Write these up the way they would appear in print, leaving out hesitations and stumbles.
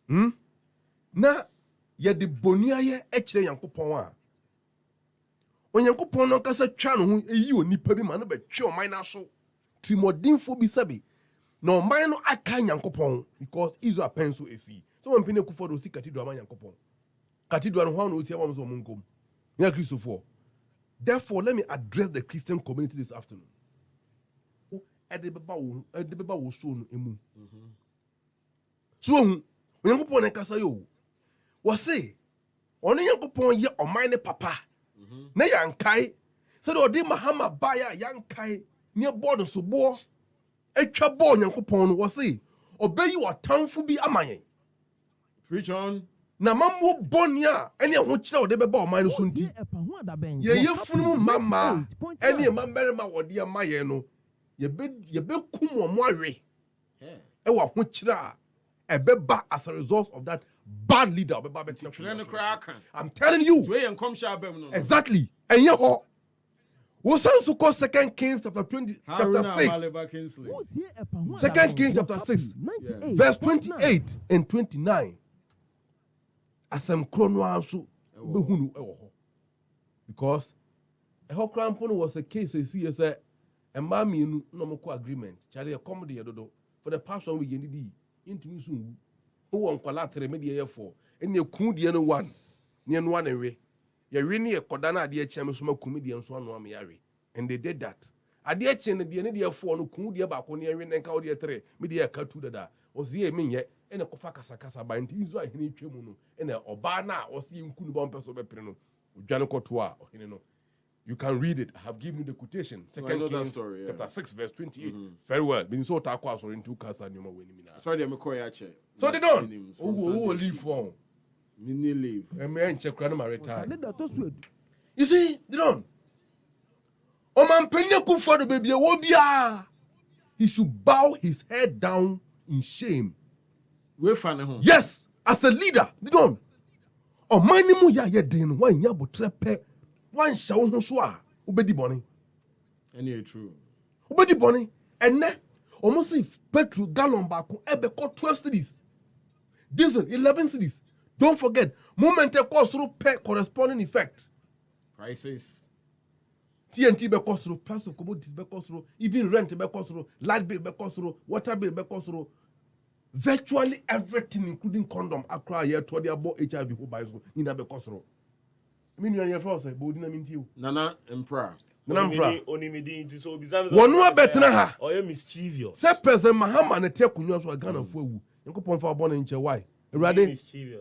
Na ye de bonua ye ekire Yankopɔn a. Onyankopɔn no kasa twa no ho eyi onipa bi ma no betwe oman na so. Timodinfo bi sabi. Na oman no aka Yankopɔn because Israel penso esi. So when pine kufo do si cathedral man Yankopɔn. Cathedral no ho no si am so munkom. Ya Christopher. Therefore, let me address the Christian community this afternoon. Edebeba wo so no emu. So Onyankopɔn na kasa yo. Wo say ono Yankopɔn ye oman ne papa. Na yankai said odi Mahama baya yankai near board so bo etwa bo Onyankopɔn no wo say obeyi watamfo bi amayen. Preach on. Na mammo bonia ene ho kire ode beba oman no so nti ye yefunu mama ene mamberema wode amaye no ye be kum omo awe e wa ho kire a ebeba as a result of that bad leader obeba betina. I'm telling you exactly and ye ho we so call 2 Kings chapter 20 chapter 6 2 Kings chapter 6 verse 28 and 29. Asem krono anso behunu ewo ho because eho krampo no was a case see say emba mienu no mko agreement chale e come de dodo for the past 1 week ndidi intimi so ngu wo nkwala tere me de ye for ene ku de no one ne no one we ye we ne ekoda na ade eche me so makumi de nso ano am yawe and they did that ade eche ne de ne de for no ku de ba ko ne we ne nka wo de tere me de ka tu dada o sie me ye ene kofa kasa ba nti Israel hene twemu no ene oba na osi nku no bompe so bepre no odwane koto a ohene no. You can read it. I have given you the quotation. 2 Kings story, chapter 6 verse 28. Very well. Been so takwa so into kasa nyoma weni mina. Sorry dem call ya che. So they don't. Who leave for? Mini leave. Me enche kra no ma retire. You see, they don't. O man penye kufa do baby wo bia. He should bow his head down in shame. Yes, as a leader, they don't. O man ni mu ya ye den wan ya botre pe wan sha wo ho so a obedi bone. Any true. Obedi bone enne almost if petrol gallon back ebe ko 12 cedis. Diesel 11 cedis. Don't forget, moment e cost through per corresponding effect. Prices. TNT be cost through, price of commodities be cost through, even rent be cost through, light bill be cost through, water bill be cost through. Virtually everything, including condom, across here to the about HIV who buys in a becosro. I mean, you are your first, but didn't mean you. Nana Mprah. Only me so bizarre. One more better ha. Or you mischievous. Say President Mahama and take kunyo so Ghana for you. You go point for born in Chewai. Ready?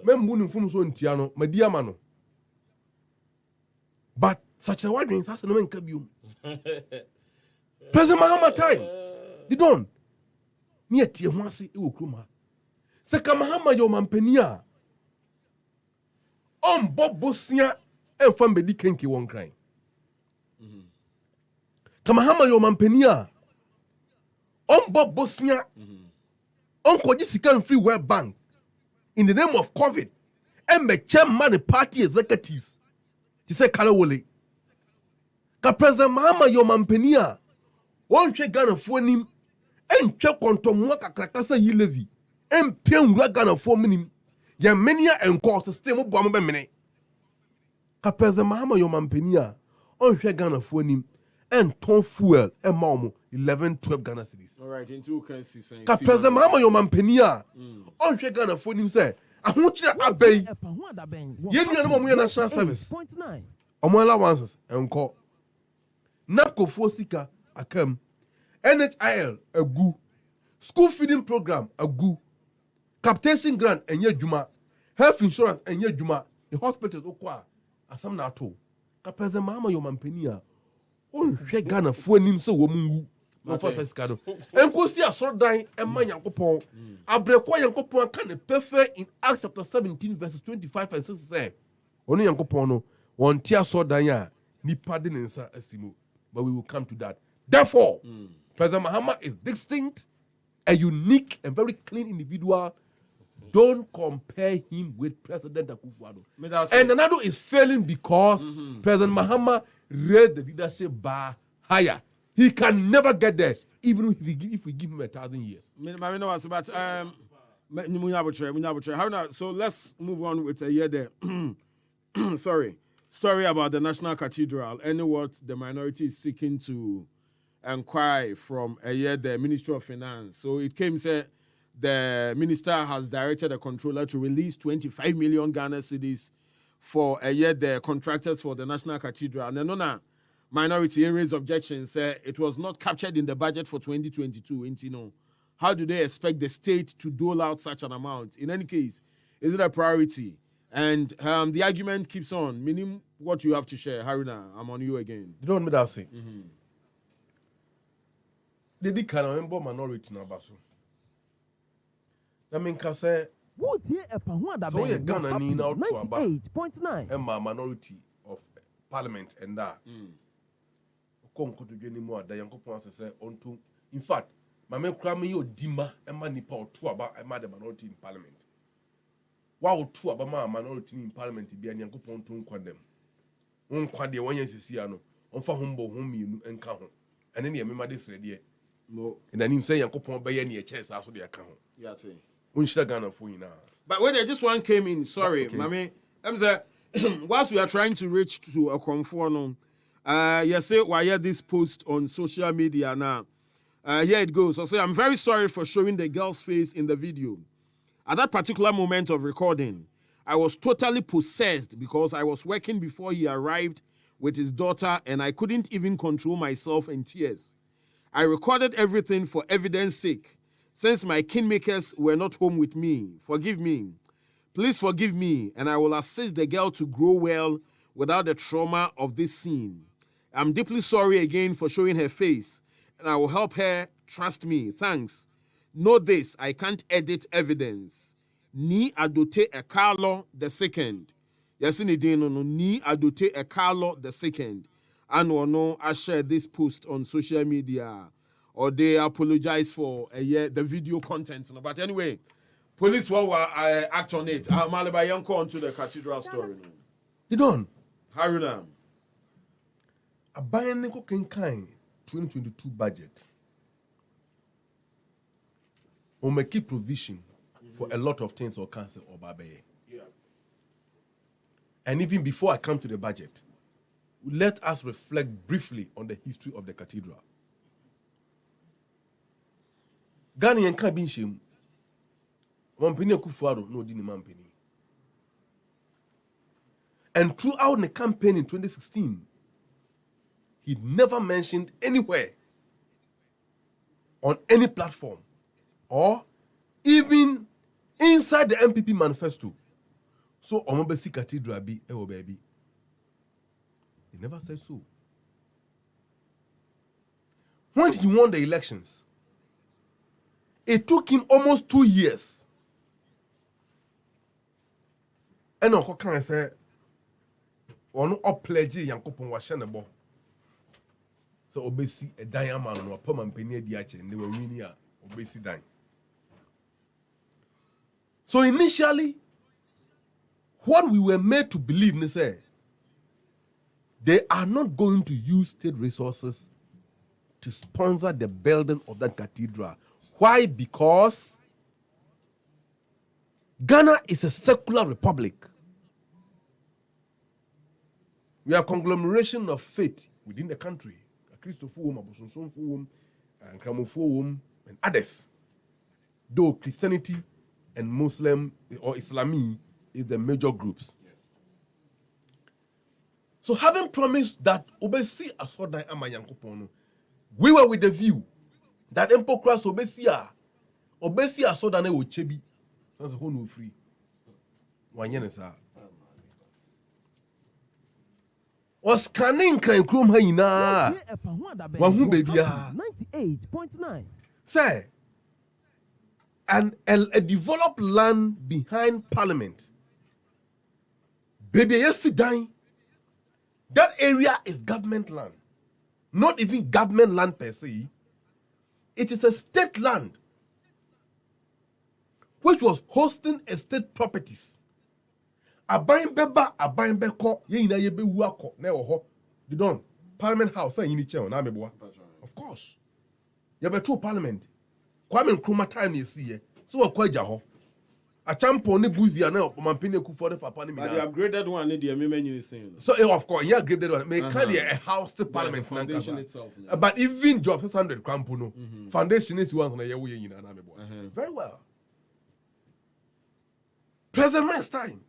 Men bunu fum so ntiano, my dear mano. But such a wide has no man kabium. President Mahama time. They don't. Ni etie ho ase e wokroma se kamahama yo mampania on bobosia emfa mbedi kenke won kran kamahama yo mampania on bobosia on koji sika free World Bank in the name of COVID embe chairman party executives ti se kala wole ka president mahama yo mampania on hwe Ghana fo nim entwe kontomwa kakrakasa yi levi empie nwura Ghana fo minim ya menia enko system bo am be mene ka president Mahama yo mampania onhwe Ghana fo nim enton fuel e ma omo 11-12 Ghana cedis. All right, into can see saying ka president Mahama yo mampania onhwe Ghana fo nim say ahokyere abai ye nua no mo national service omo allowances enko napko fo sika akam NHIL agu school feeding program agu capitation grant enye djuma health insurance enye djuma the hospitals okwa asam na ato ka president Mahama yo mampania on hwe Ghana fo anim se wo mungu no for siska no enkosi asorodan emma Yankopon abreko Yankopon ka ne perfect in Acts chapter 17 verses 25 and 6 say onu Yankopon no won ti asorodan a nipa de nsa asimo, but we will come to that. Therefore, President Mahama is distinct, a unique and very clean individual. Don't compare him with President Akufo-Addo. And Nana is failing because President Mahama raised the leadership bar higher. He can never get there, even if we give him 1,000 years. Haruna, so let's move on with a year there. Sorry. Story about the National Cathedral and what the minority is seeking to inquire from a year the Ministry of Finance. So it came said the minister has directed the controller to release 25 million Ghana cedis for a year the contractors for the National Cathedral. And then minority raised objections said it was not captured in the budget for 2022. You know, how do they expect the state to dole out such an amount? In any case, is it a priority? And the argument keeps on, meaning what you have to share. Haruna, I'm on you again. You don't want me to say? They did kind of minority now, Basu. That means, say, so you're gonna need out to about 98.9 and my minority of parliament and that. In fact, my men cram me your dimmer and my nipa two about a minority in parliament. Wow, two about my minority in parliament to be an yanko ponton quandem. One quadia 1 year Siano, on for humble whom you encounter. And then you remember this idea. No, and then him say yanko pon by any chess as the account. Yeah, see. Ghana for you now. But when this one came in, sorry, okay. Mami, whilst we are trying to reach to a conform, you say why well, this post on social media now. Here it goes. I say I'm very sorry for showing the girl's face in the video. At that particular moment of recording, I was totally possessed because I was working before he arrived with his daughter and I couldn't even control myself in tears. I recorded everything for evidence sake since my kingmakers were not home with me. Forgive me. Please forgive me and I will assist the girl to grow well without the trauma of this scene. I'm deeply sorry again for showing her face and I will help her. Trust me. Thanks. Know this, I can't edit evidence. Ni adote e Carlo the second. Yes, ni no ni adote e Carlo the second. And no, I share this post on social media. Or they apologize for the video content. But anyway, police will act on it. Amaliba Yanko on to the cathedral story. You don't? Haruna. A biennial kind 2022 budget. Or make keep provision for a lot of things or cancer or babaye. Yeah. And even before I come to the budget, let us reflect briefly on the history of the cathedral. Ghanaian can't be shame. Mampini Kufuado no dini mampini. And throughout the campaign in 2016, he never mentioned anywhere on any platform or even inside the NPP manifesto. So, Omobesi Cathedral be baby. He never said so. When he won the elections, it took him almost 2 years. And Uncle Khan said, "On up pledge Yankopon was shenable." So, Obesi a diamond or permanent penny diache, and they were winning Obesi dying. So initially, what we were made to believe, they say, they are not going to use state resources to sponsor the building of that cathedral. Why? Because Ghana is a secular republic. We are a conglomeration of faith within the country. And others. Though Christianity and Muslim or Islami is the major groups. Yeah. So having promised that Obesi Asodan Amayankopono, we were with the view that Mprah Obesi Asodan Ochebi. That's a whole new free. Was scanning crime chrome haina. Wahu baby 98.9. Say. And a developed land behind Parliament. Baby, yes, sit down. That area is government land. Not even government land per se. It is a state land which was hosting estate properties. Abayin beba, abayin beko, ye ina ye be uako, ne oho. You don't. Parliament House, you need to na meboa. Of course. You be to Parliament. Kwame Nkrumah time you see, so a kwaja ho. a champion ne buzia na Omampene Kufuor the papa ni But the upgraded one need the many saying. So of course, yeah, upgraded one. May carry a house to parliament foundation itself. But even job 600 crampuno. Foundation is one on a year in an very well. President time.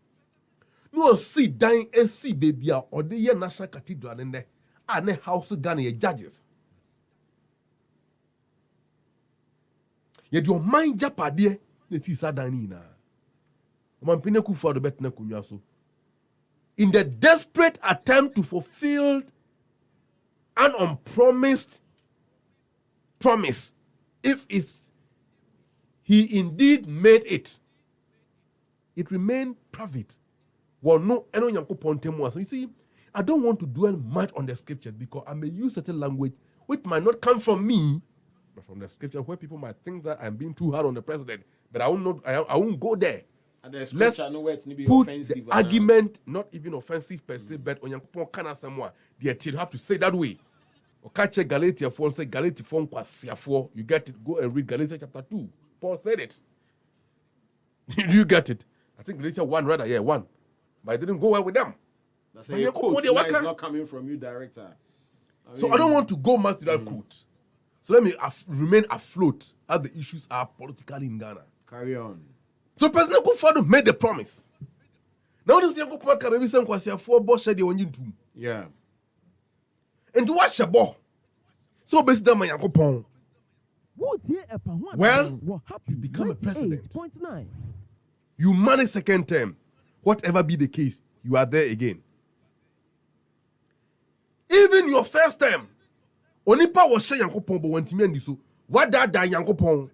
No see dying and see baby or the year national cathedral in there. And a house of Ghana judges. Yet your mind japadie, the Sisa Danina. Omampene Kufuor the better kunyaso. In the desperate attempt to fulfill an unpromised promise, if he indeed made it, it remained private. Well, no, you see, I don't want to dwell much on the scriptures because I may use certain language which might not come from me, but from the scripture where people might think that I'm being too hard on the president. But I won't go there. Let's put the argument, not even offensive per se, but on your kind someone, the you have to say that way. Or catch a Galatia 4 say Galatia 4, you get it. Go and read Galatians chapter 2. Paul said it. Do you get it? I think Galatians 1 rather, yeah, 1. But it didn't go well with them. That's a quote, it's not coming from you, director. So I don't want to go back to that quote. So let me remain afloat as the issues are politically in Ghana. Carry on. So President Kufuor made the promise. Now this young people can maybe send Kwasiafo boss said they want you to. Yeah. And to watch a ball. So basically my Yankopon. Well, you become a president. You manage second term. Whatever be the case, you are there again. Even your first term, Onipa was saying Yankopon, but when Timian so what that Yankopon?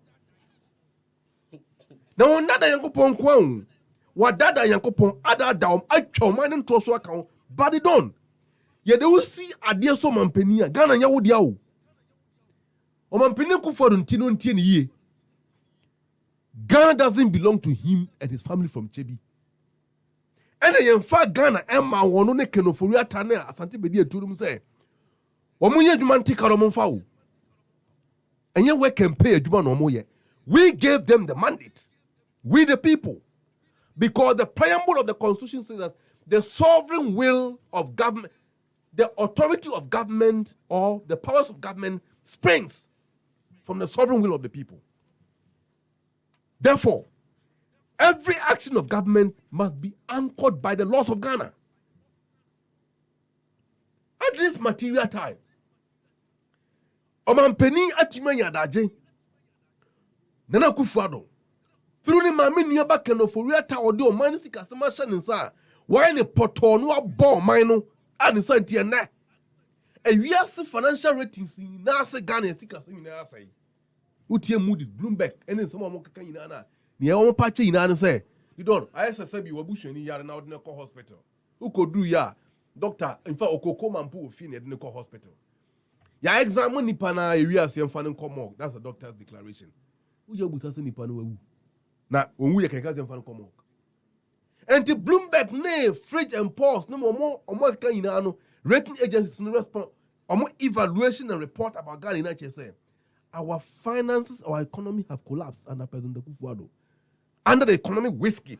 Now another Yankopon Kwan, what that Yankopon, other down, I told my name to so account, but it don't. Yet they will see a dear so Mampenia, Ghana Yawudiao. Omampene Kufuor Ntino Ntien ye. Ghana doesn't belong to him and his family from Chebi. And in fact, Ghana, Emma, one ne Kenoforia Tane, Asante Bedia to them say, Omuye Jumanti Karomonfau. And yet we can pay a Juman Omoye. We gave them the mandate. We the people. Because the preamble of the Constitution says that the sovereign will of government, the authority of government or the powers of government springs from the sovereign will of the people. Therefore, every action of government must be anchored by the laws of Ghana. At this material time, Omampeni Atime Yadaje, Nana Kufuor, through the Mami Nyaba Kenoforia Ta Odio Manisi Kasama Shaninsa, why in a potonua ball mino and Santiana. And we have financial ratings in Nasa Ghana and Sikasina say. Utia Moody's, Bloomberg, and then someone in Anna. Near one patch in Anna say, you don't. I said you were bushing in Yarn out in a hospital. Who could do ya? Doctor, in fact, Okoko Mampu Fin at the hospital. Ya examine Nipana, we are seeing fan and come. That's a doctor's declaration. Who you was asking Nipana? Now, when we can get them fan come. And the Bloomberg, nay, fridge and pause, no more or more can rating agencies in response, or more evaluation and report about Ghana in HSA. Our finances, our economy have collapsed under President Kufuor. Under the economic whiskey.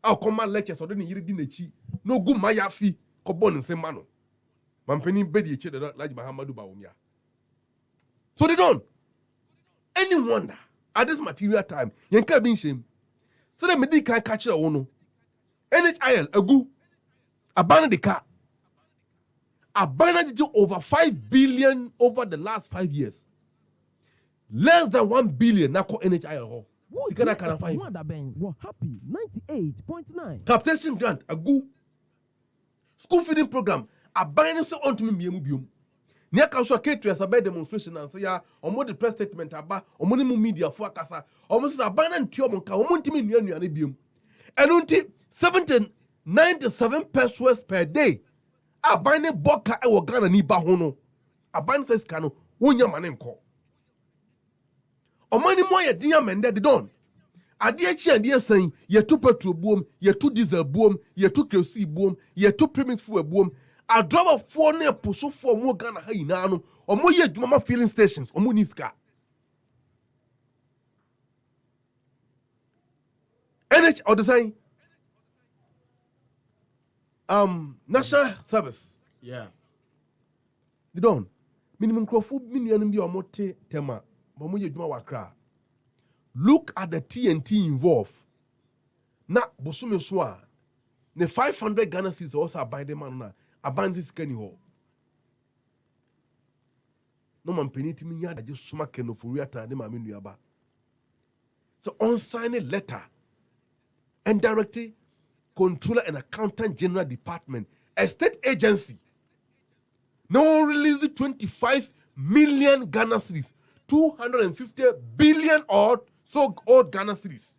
Our command lectures already here in the chi. No good maya fee, cobon and same mano. Mampeni bedi each other like Mahamadou Baumia. So they don't. Any wonder at this material time, Yanka being shame. So the medical catch the ono. NHIL, a goo. Abandon the car. Abandoned over 5 billion over the last 5 years. Less than 1 billion now call NHIL. Sikana can find. We're happy 98.9. Captation grant a go. School feeding program. Abandoned so on to me bium. Near council caterers about demonstration and say ya or more the press statement about or money media for Casa almost abandoned Tiomonka or Montimi near bium. And until 97 pesos per day. Abandoned Boka or Ghana ni Bahono. Abandoned says Cano, Wunya Manenko. Or money more ya dear men that they don't. A dear chi and dear saying, ye 2 petrol boom, ye 2 diesel boom, ye 2 kerosene boom, ye 2 premise fuel boom. A drop of 4 near push for more Ghana Hainano, or more ye mama filling stations, or Muniska. NH or design national service. Yeah. You don't minimum crowfoot million be or mote tema, but when you do wakra. Look at the TNT involved. Na bosume soa. The 500 Ghana cedis also by the man na abanzi skeni ho. No man peniti mi ya da je suma keno for reata ne ma me nuaba. So unsigned letter and directly Controller and Accountant General Department, a state agency. Now release 25 million Ghana cedis, 250 billion or so old Ghana cedis.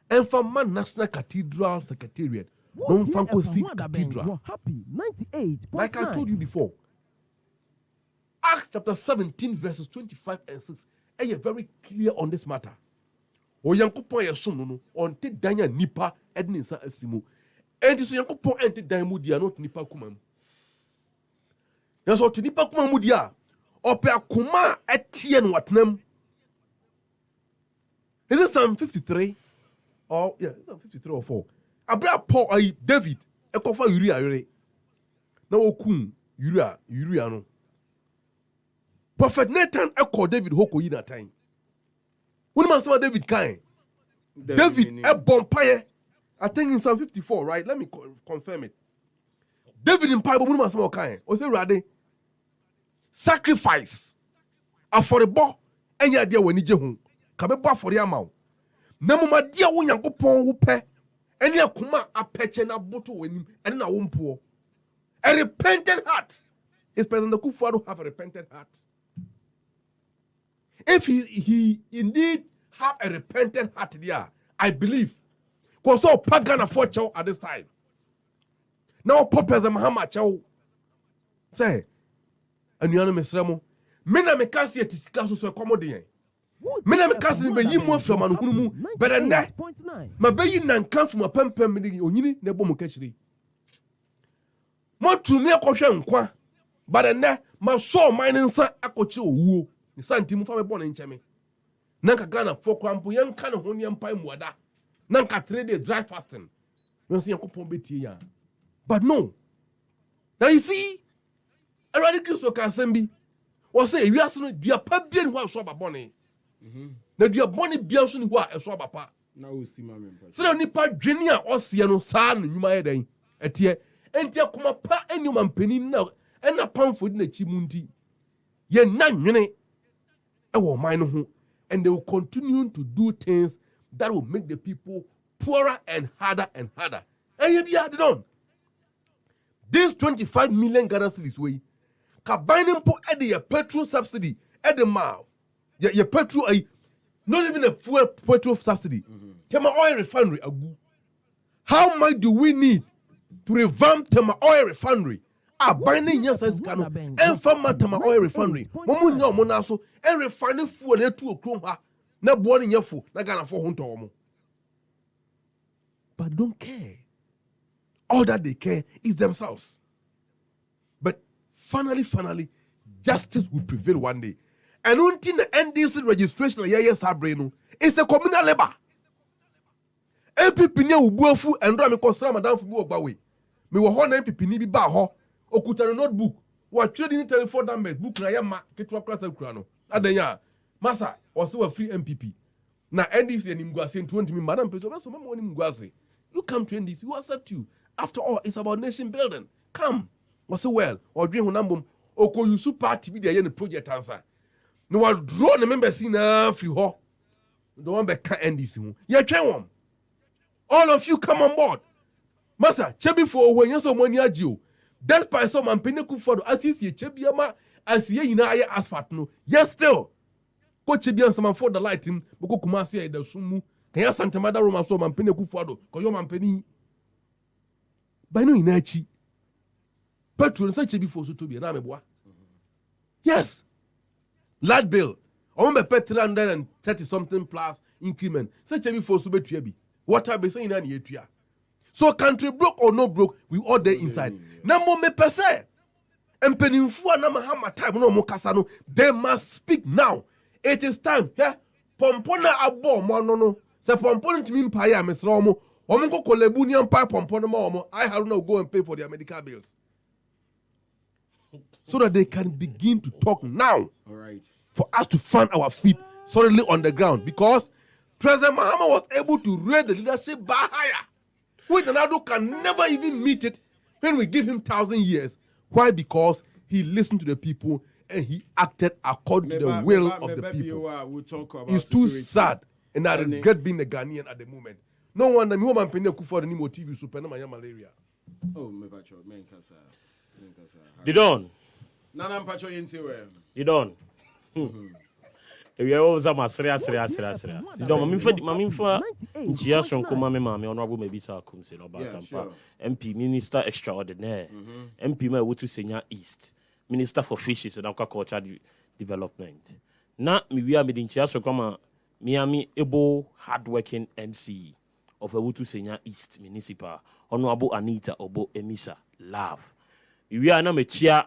And from my National Cathedral Secretariat, non Fanco Seat Cathedral. Happy 98. Like I told you before, Acts chapter 17, verses 25 and 6, and you're very clear on this matter. O Yankopon ye so no on te danya nipa edne nsa asimu. Enti so Yankopon enti dan mu dia no nipa kuma mu. Na so to nipa kuma mu dia, ope akoma etie no watnam. Is it Psalm 53? Or yeah, it's Psalm 53 or 4. Abra Paul David ekofa Uriah yere. Na okun Uriah no. Prophet Nathan eko David hoko yi na time. When man say David kind, David a bompaye. I think in Psalm 54, right? Let me confirm it. David in Bible, when man say kind, or say rather sacrifice. Affordable, and ya dear when you jehu. Kabeba for the amount. Namuma dear when yanko pon wupe, and ya kuma a peche na boto when and na wumpo. A repentant heart. Is President Kufuor have a repentant heart? If he indeed have a repentant heart there, I believe, because all pagan for chow at this time. Now, President Muhammad chow say, and you know, Mr. Ramo, Mena me kasi etisika so accommodate. Mena me kasi be yimu from anukunumu, but and that, my baby nan come from a pempem mini onyini nebo mukeshiri. Mo to me a koshe nkwa, but and that, my soul mining sa akochi owo. The santimu fa me born in cheme. Nanka Ghana for kwampo yan kan ho ne mpai muada. Nanka 3 days dry fasting. You see Yankopon betie ya. But no. Now you see, a radical so can send be. Or say you are so dia pa bien ho so ba bone. Na dia bone bia so ni ho a so ba pa. Na we see mama. So na nipa dwene a osie no saa no nyuma ye dan. Etie enti akoma pa enu mampani na na pamfo di na chi mu nti. Ye na nwene and they will continue to do things that will make the people poorer and harder and harder. And yet, they done. This 25 million Ghana cedis way, combining po at the petrol subsidy at the mouth. Your petrol, not even a fuel petrol subsidy. Tema oil refinery. How much do we need to revamp Tema oil refinery? Binding yes as cano and from Matama oil refinery. Momunyo monaso and refining fuel to a chrome ha. Na born in your food, na Ghana for Huntomo. But don't care. All that they care is themselves. But finally, justice will prevail one day. And until the NDC registration it's a communal labor. NPP ne ubuafu and Rami Kosra Madame Fubu Bawe. Me were one NPP ni bi ba ho. Okuta notebook. Wa trading telephone numbers book na yama ketwa class krano. Adenya. Masa also a free NPP. Na NDC and Mguase 20 me Madam Petro so mama woni Mguase. You come to NDC, we accept you. After all, it's about nation building. Come. Was well or dream hunambum oko yusu party bi the project answer. No wa draw the members in free ho. The one be ka NDC hu. Ye twen won. All of you come on board. Masa chebi for when you so money agio. Despite some man peneku for as is ye chebiama as ye yina aye asphalt no. Yes still. Ko chebian some for the light him boko kumasi e da sumu. Kan ya Santa Mada Roma so man peneku for do. Ko yo man peni. By no inachi. Petrol say chebi for so to be na meboa. Yes. Lad bill. On be pay 330 something plus increment. Say chebi for so betua bi. Water be say ina na yetua. So country broke or no broke, we all there inside. Number me per se. Empenimfu na mahama time no mo kasa no. They must speak now. It is time. Yeah. Pompona abo mo no. Se pompon to me Mprah Mr. Omo. Omo go kolebunian pie pompon mo. I Haruna go and pay for their medical bills. So that they can begin to talk now. All right. For us to find our feet solidly on the ground. Because President Mahama was able to raise the leadership bar higher. Which Nado can never even meet it when we give him 1,000 years. Why? Because he listened to the people and he acted according to the will of the people. We'll talk about it's too sad, and I regret being a Ghanaian at the moment. No wonder me woman penny for the Nimo TV super malaria. Oh, me pacho, men kasa. You don't. Nana pacho yinti we. You don't. We are always a serious. You don't. Mami for nchia sonko mami honorable Mebisa Kumse no Batampa. MP Minister Extraordinaire. MP ma wutu senior East. Minister for Fishes and Aquaculture Development. Na mi are meeting nchia sonko ma Miami able hardworking MC of Ewutu Senior East Municipal. Honorable Anita Obo Emisa Love. We are na me chia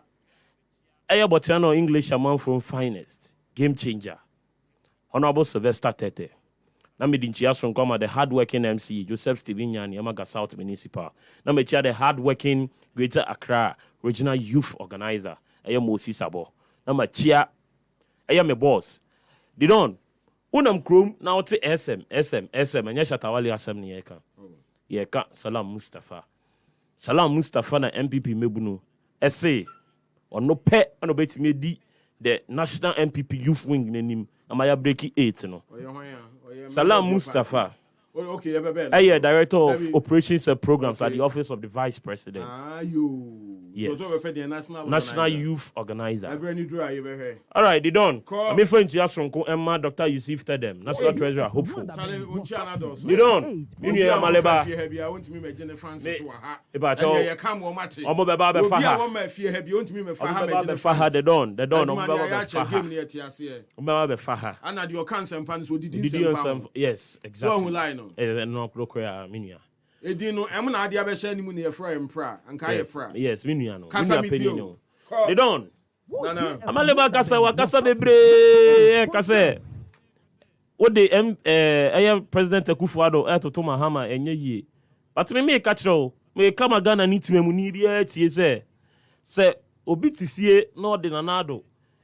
Aya Botiano English among from finest. Game changer. Honorable Sylvester Tete. Na me dinchia sonkoma the hardworking MC Joseph Steven Nyani Amaga South Municipal. Na me chia the hardworking Greater Accra Regional Youth Organizer. Aya Mosi Sabo. Na me chia aya me boss. Didon. Unam Chrome now to SM and Yashatawali Assem Yeka. Yeka Salam Mustafa. Salam Mustafa na NPP Mebunu. Essay. Or no pet on obey me the National NPP Youth Wing name. Amaya breaking 8 no. Salam Mustafa. Okay, Director of Operations and Programs at the Office of the Vice President. Yes. National Youth Organizer. All right, they done. I'm referring to Yasonko Emma, Dr. Yusuf Tedem, National Treasurer, hopeful. They done. Haruna Amaliba. Yes, exactly. No, Edino, I'm not the other side in your friend Mprah and Kaya Fra. Yes, Miniano. They don't. Amaliba Kasa, Wakasa Bebre, Kase. What the President Akufo-Addo, Eto Toma Hama, and ye. But me catch all. May come again and eat me Munibia, say, Obiti Fie, no de Nanado,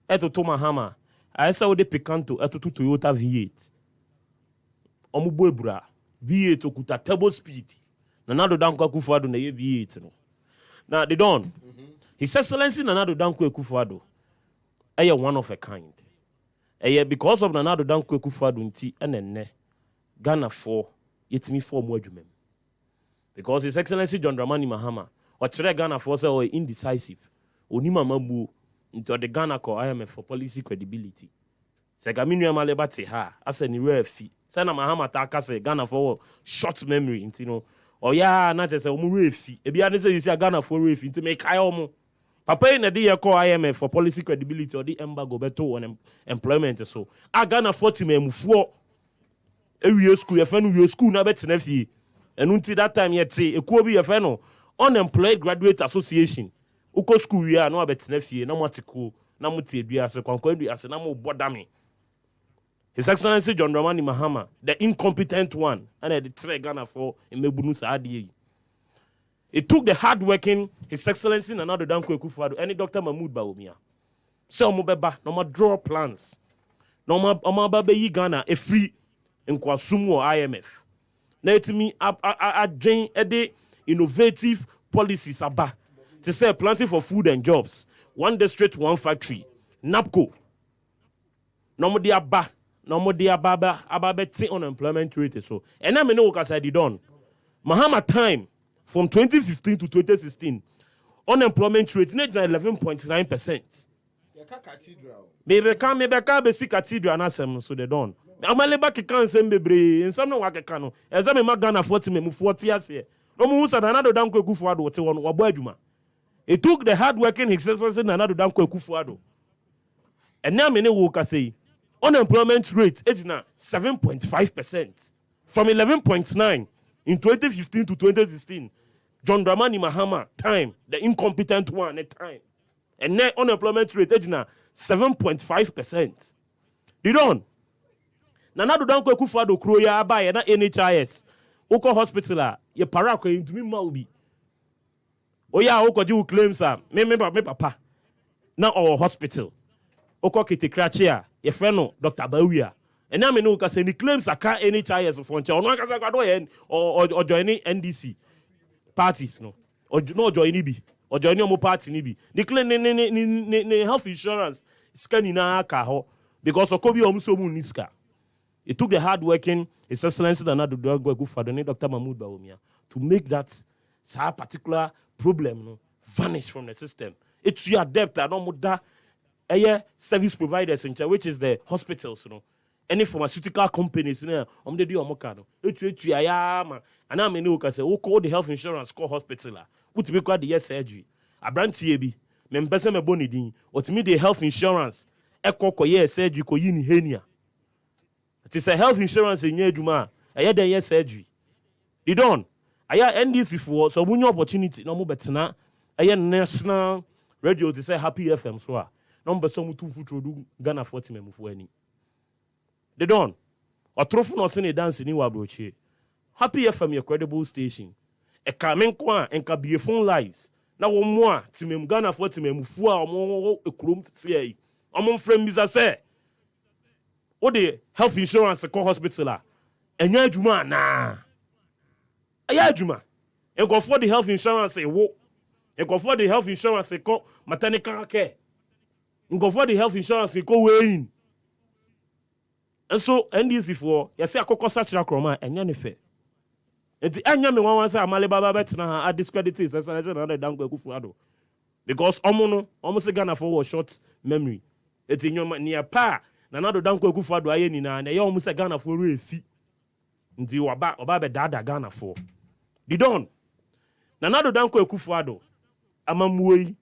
Eto Toma Hama. I saw the Picanto, Eto Toyota V8. Omubwebra. V8 okuta turbo speed. Nanado Danko Akufo-Addo na ye V8 no. Now they don't. His Excellency Nanado Danko Akufo-Addo eye one of a kind. Because of Nanado Danko Akufo-Addo nti enenne Ghana for yetimi for mo adwumam. Because His Excellency John Dramani Mahama o kire Ghana for say o indecisive. Oni mama bu into the Ghana call IMF for policy credibility. Segaminu Amaliba te ha asa ni refi. Sana Mahama taka say Ghana for short memory into no. Oh yeah, not just a refi. Ebi ane say you see Ghana for refi into make kai omo. Papa in the day call IMF for policy credibility or the embargo beto on employment so. A Ghana 40 memufuo. Ewie school ye fe no we school na betena fie. Enu nti that time ye te ekuo bi ye fe no unemployed graduate association. Uko school we na betena fie na motiko na mutie dua so kwankwan dua se na mo bodame. His Excellency John Dramani Mahama, the incompetent one, and the three Ghana for Mebunu Saadi. It took the hard-working His Excellency Nanado Danko Akufo-Addo and Dr. Mahmoud Bawumia. So Mobeba, no more draw plans. No more baby Ghana a free in Kwasumu IMF. Now to me, I join a innovative policies about to say planting for food and jobs. One district, one factory. NAPCO. No more dia ba. No more dia baba ababeti unemployment rate so. And I know what I said done. Mahama time from 2015 to 2016 unemployment rate na 11.9%. Maybe can be see cathedral and asem so they done. Amaliba can say bebre in some no work can. Ezame magana 40 me 40 years here. No mu sa Nanado Danko Akufo-Addo wote won wabo adwuma. It took the hard working Excellency Nanado Danko Akufo-Addo. And now me wo ka say unemployment rate is now 7.5% from 11.9 in 2015 to 2016. John Dramani Mahama time, the incompetent one at time. And now unemployment rate is now 7.5%. You don't. Nana do Danko Akufo-Addo kuro ya aba ye na NHIS. Oko hospital a ye para kwa ntumi ma obi. Oya oko ji claims am. Me papa. Na our hospital. Oko Kitikrachi a ye friend no Dr. Bawia. And now me know because any claims aka NHIS for nche. Ono akasa kwado ye or join NDC parties no. Or no join ni bi. Or join omo party ni bi. The claim ne health insurance scan na aka ho because okobi omso mu niska. It took the hard-working His Excellency Nana Akufo-Addo, Dr. Mahmoud Bawumia, to make that particular problem vanish from the system. It's your debt, service providers, which is the hospitals, any pharmaceutical companies, they do omokano. And I mean, say, call the health insurance, call hospital, which be called the yes surgery. A brand TAB, members me boni din, or to me the health insurance, ko yes surgery, ko yini henia. It is a health insurance in Yeduma. I had a surgery. You don't. I had NDC for so when your opportunity no more better. I had national radio to say Happy FM so. Number some 2 foot do Ghana 40 memu for any. They don't. Or trophy no sene dance in Wabroche. Happy FM your credible station. A kamen kwa and can be a phone lies. Now one more to Ghana 40 memu for more a chrome say. Among friends say. What the health insurance call hospital and ya juma na aya juma and go for the health insurance wo and go for the health insurance call maternal care and go for the health insurance call weighing and so NDC for you say akoko sachira kroma enya ne fe enti anya me wan say Amaliba betna ha discredit is say na Danko Akufo-Addo because omo say Ghana for short memory enti nyoma near pa Nana do Danko Akufo-Addo aye ni na ye omu se Ghana for refi nti oba be dada Ghana for di don Nana do Danko Akufo-Addo amamuoi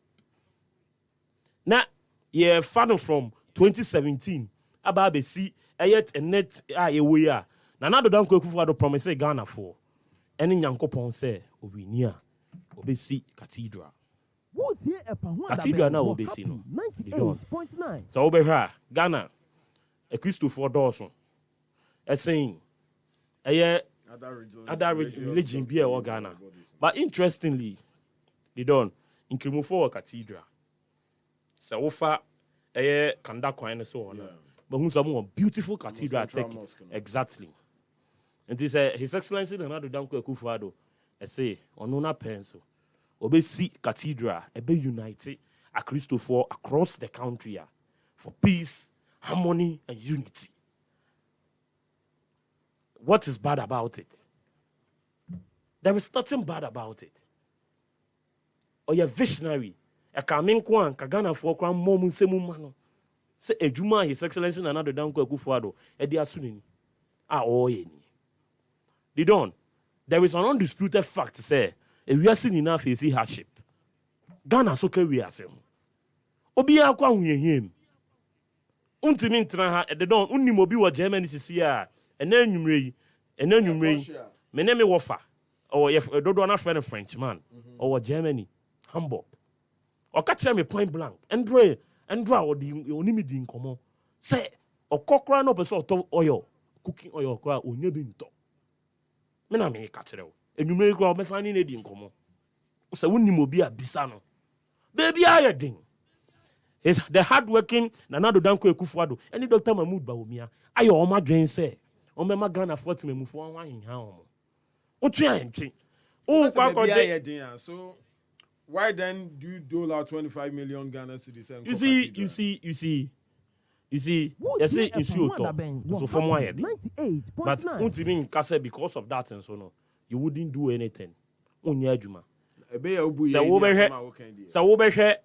na ye fan from 2017 aba be si ayet net a we a Nana do Danko Akufo-Addo promise Ghana for eni nyankopon se obini a obesi cathedral na obesi no 98.9 so obehwa Ghana a Christopher Dawson, saying, other religion be a Ghana. But interestingly, they don't in Kimufo Cathedral. So far, a Kandako and so on. But who's a more beautiful cathedral? Exactly. And this His Excellency Nana Danko Akufo-Addo, say, on Nona pencil, Obesi Cathedral, a be united a Christopher across the country for peace, harmony and unity. What is bad about it? There is nothing bad about it. Or you're visionary. A coming kwan, Kagana for Kwan Momun Semumano. Say a Juma, His Excellency Nana Danko Akufo-Addo, Edia Sunini. They don't. There is an undisputed fact to say, if we are seeing enough, you see hardship. Ghana so we are saying. Obia Kwan we him. Untimi ntra ha de don unnim obi wo Germany sisi a enanyumre me ne me wofa o ye dodo na friend Frenchman o Germany Hamburg o ka kire me point blank Andrea o di onimi di nkomo say okokora no person to oil cooking oil kora onye bi nto me na me ka kire o enumre kora o besan ni di nkomo o say unnim obi a bisa no baby ayedin. Is the hardworking Nana Danko Akufo-Addo any Dr. Mahmoud Bawumia ayo oma dwen say o me ma Ghana 40 memu fo wan hin ha omo o tua enti o kwa koje so why then do you dole out 25 million Ghana cedis and you see you say issue to so from why but untimi nkase because of that and so no you wouldn't do anything onya adwuma ebe ya obu ye sa wo behwe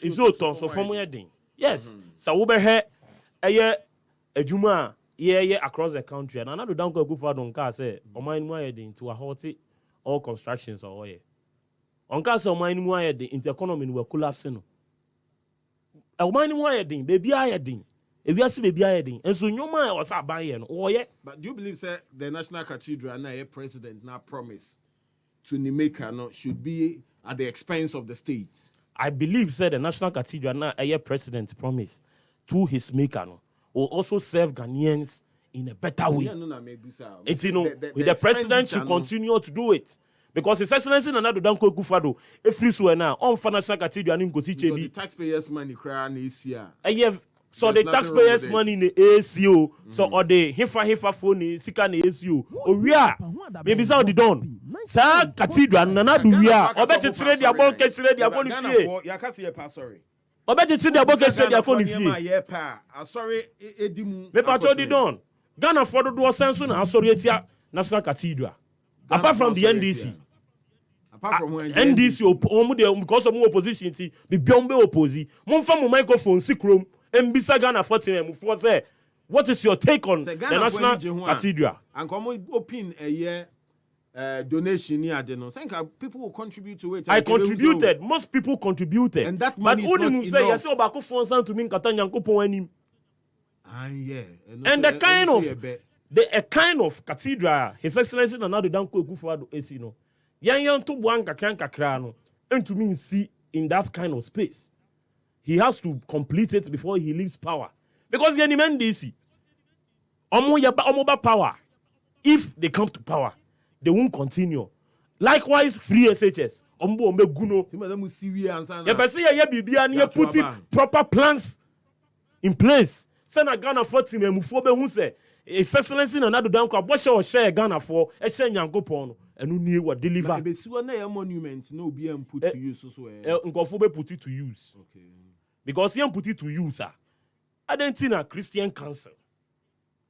iso to so from wedding yes so wo behwe eye adwuma ye across the country and Nana Danko Akufo-Addo nka say oman mu ayedin to a halt all constructions or ye onka say oman mu ayedin into economy we collapse no oman mu ayedin baby ayedin ewiase baby ayedin enso nyoma o sa ban ye no wo ye. But do you believe say the National Cathedral na ye president na promise to Nimeka no should be at the expense of the state? I believe said the National Cathedral na a president promise to his maker no will also serve Ghanaians in a better way. It's, the president should continue to do it. Because His Excellency Nana Addo Dankwa Akufo-Addo, every so now, on financial cathedral and Nkosi Chebi. The taxpayers' money crying this year. So the taxpayers' money in the ACO, so or the hifa phone, sika in the ACO. Oh yeah, maybe so the done. Sa cathedral Nana Addo wia. Obeti tire dia bon kesire dia bon fie. Yakasi pa sorry. Obeti tire dia bon kesire dia bon fie. Sorry edimu. Me pacho the done. Ghana for do sense na sorry etia National Cathedral. Apart from the NDC. Apart from NDC, because of opposition, the Biombe oppose. Mon fam microphone, sick room, and bisa Ghana for him. What is your take on the National Cathedral? And come open a year donation near the think people will contribute to it. I contributed. Most people contributed. And that money but is not say, enough. Yes, about to mean Katanya. And the kind of a kind of cathedral, His Excellency Nana Addo Dankwa Akufo-Addo AC no. Yan to buan kakra no. And to me see in that kind of space. He has to complete it before he leaves power. Because the NDC, omo power. If they come to power, they won't continue. Likewise, free SHS. Ombo guno. Ya pesi ya bibia ni put proper plans in place. Sena Ghana for team mufo be hu say His Excellency Nana Addo Dankwa aboshe o share Ghana for e share Nyankopon no enu nie wa deliver. Be si na your monument no be put to use so nkofo be put it to use. Okay. Because he put it to use I don't think a Christian council.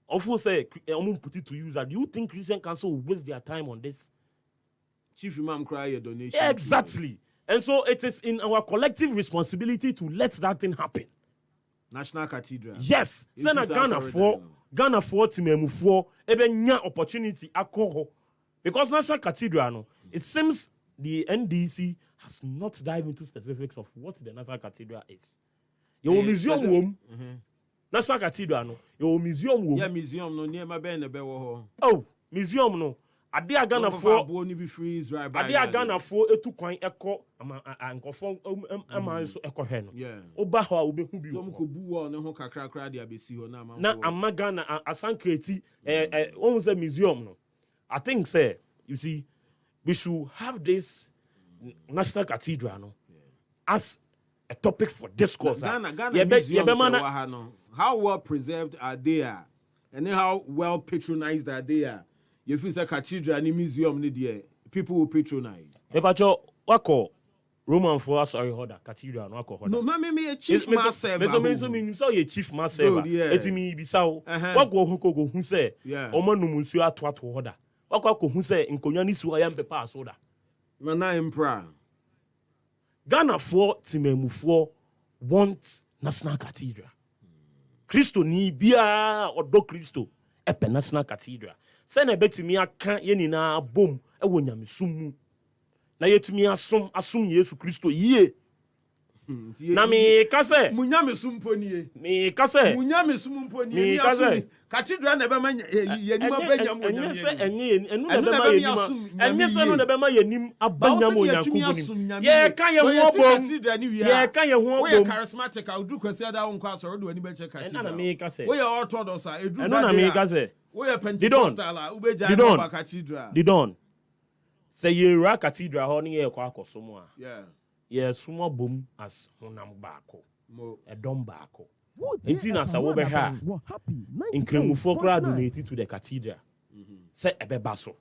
Often say put it to use. Do you think Christian council will waste their time on this? Chief Imam cry a donation. Yeah, exactly. And so it is in our collective responsibility to let that thing happen. National Cathedral. Yes. Send a Ghana for Timemu for even opportunity alcohol. Because National Cathedral, no, it seems the NDC has not dived into specifics of what the National Cathedral is. Your museum room, National Cathedral, no, your museum room. Yeah, museum no near my band. Oh, museum no. Ade Ghana for Ade Ghana for etu kwan ekọ ankofo amanso ekọ he no oba ho a obehu bi wo ko buwo ne ho kakra de abesi ho na ama Ghana asankreti won say museum no. I think say you see we should have this National Cathedral no as a topic for discourse. Ghana museum how well preserved are they and how well patronized are they? You feel like cathedral and museum need people will patronize. Ebacho wako Roman for us sorry hoda cathedral no wako hoda. No, me a chief master. Me so ye chief master. Etimi bisa wako hoko go hu say omo no munsu ato hoda. Wako hu say nkonya ni suwa ya mpepa asoda. Nana Mprah. Ghana for timemufo want National Cathedral. Christo ni bia odo Christo epe National Cathedral. Sena betimi aka ye nyina bom ewo nyamesum mu na yetumi asom Yesu Kristo yie na me ka se munyamesum poni me ka se munyamesum poni me asom cathedral na be ma yenima banyam onye se enye enu na be ma yenima enye se no na be ma yenim abanyam onyankopuni ye ka ye ho bom ye ka ye ho bom we charismatic audu kwasi ada won kwa so do ani be che cathedral na me ka se we orthodox edu enu na me ka se we Pentecostal ubeja no cathedral the don say ye ra cathedral ho ne ye kwa akosom a yeah sumo bom as honam baako edom baako enti na sa wo be ha inkremufo kra donate to the cathedral say ebeba so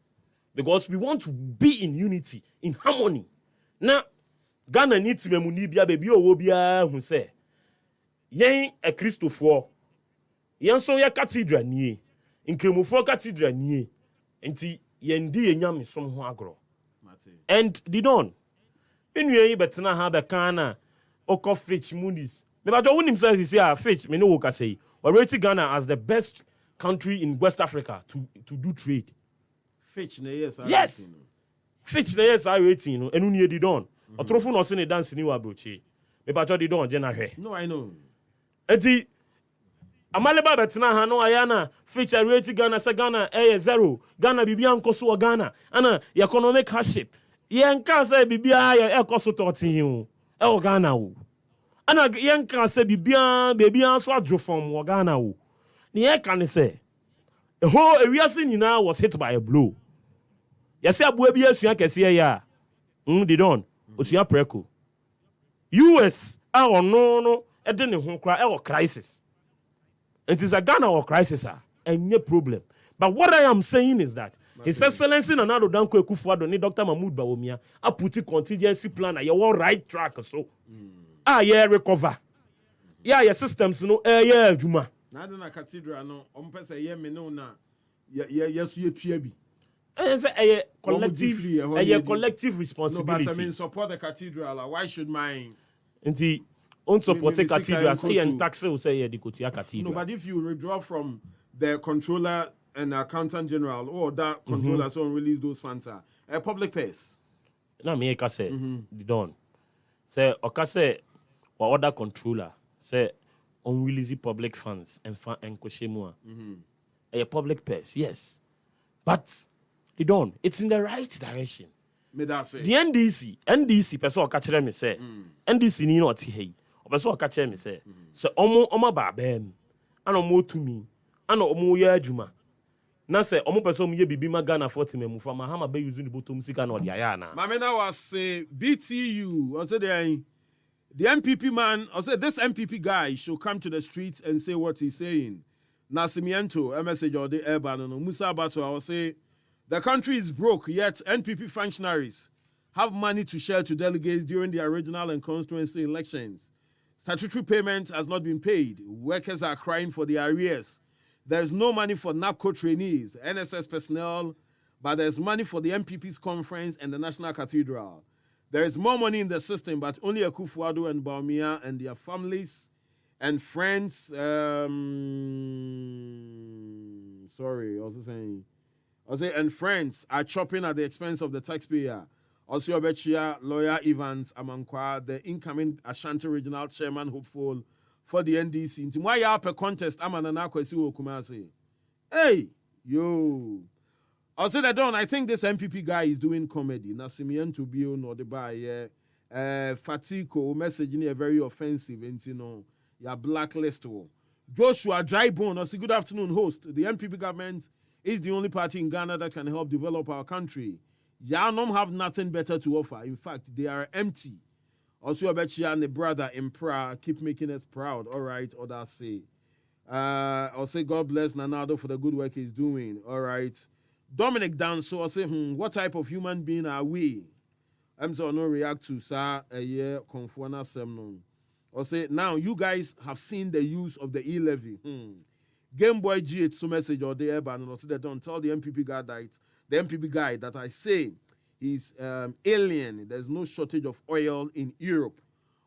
because we want to be in unity in harmony na Ghana ni timemu ni bia bebi owo bia hu say yen a Christopher yen so ye cathedral nie inkremufo cathedral nie enti yen di enyame som ho agro and the don Inwe betena ha be kana oko Fitch Moody's. Me ba jo wonim say Fitch me no wo ka say. We rate Ghana as the best country in West Africa to do trade. Fitch na yes. Yes. Fitch na yes rating no enu nie di don. Otrofo no se ne dance ni wa brochi. Me ba jo di don je na hwe. No I know. Enti Amaliba betena ha no ayana Fitch rate Ghana say Ghana 0. Ghana bibia nkoso Ghana. Ana economic hardship. Yenka say bibia ya ekoso 13 o Ghana o ana yenka say bibia so adwo form o Ghana o The air can say, the whole area now was hit by a blow. Yes, I will be a Suya Cassia. They don't. Usia Preco. US, our no, and then who cry our crisis. It is a Ghana or crisis, and no problem. But what I am saying is that His Excellency Nana Danko Ekufuado ni Dr. Mahmoud Bawumia a put a contingency plan at your right track so. Yeah, recover. Yeah, your systems no yeah, Juma. Na na cathedral no ompese ye me no na yes ye tuabi. It's a collective responsibility. No, but I mean support the cathedral. Why should mine? Nti on support the cathedral say and tax will say the Kotia cathedral. No, but if you withdraw from the controller and accountant general or that controller so release those funds a public pays. Na me ka say the don. Say oka say or other controller say on release public funds and kweshemu a public pays, yes. But they don't. It's in the right direction. Me that say. The NDC person catch them say. NDC ni not hey. Person catch them say. So omo ba bem. Ano mo to me. Ano omo ye adwuma. Na say omo person mo ye bibi ma Ghana 40 memu fa ma hama be using the bottom sika na odiaya na. Mame na was say BTU. I say the NPP man, I said this NPP guy should come to the streets and say what he's saying. Nasimiento, a message or the urban, no Musa Bato, I will say the country is broke, yet NPP functionaries have money to share to delegates during the regional and constituency elections. Statutory payment has not been paid. Workers are crying for the arrears. There's no money for NAPCO trainees, NSS personnel, but there's money for the NPP's conference and the National Cathedral. There is more money in the system, but only Akufo-Addo and Bawumia and their families and friends. And friends are chopping at the expense of the taxpayer. Also, Obechia, lawyer Evans Amankwa, the incoming Ashanti Regional Chairman, hopeful for the NDC. Into why you have a contest? Amanana kwesi Kumasi. Hey, yo. I'll say that I think this MPP guy is doing comedy. Nasimian to be on the buy. Fatiko message in a very offensive, and you know, your blacklist. Joshua Drybone, I say good afternoon, host. The MPP government is the only party in Ghana that can help develop our country. Yanom have nothing better to offer. In fact, they are empty. Also, I bet you and the brother Mprah keep making us proud. All right, or that say. I'll say God bless Nanado for the good work he's doing. All right. Dominic Danso, I'll say, what type of human being are we? I'm so no react to sir a year confuana semnon. I'll say, now you guys have seen the use of the e-levy. Game Boy G8 so message or the airban, and I'll say that don't tell the MPP guy that I say he's alien. There's no shortage of oil in Europe.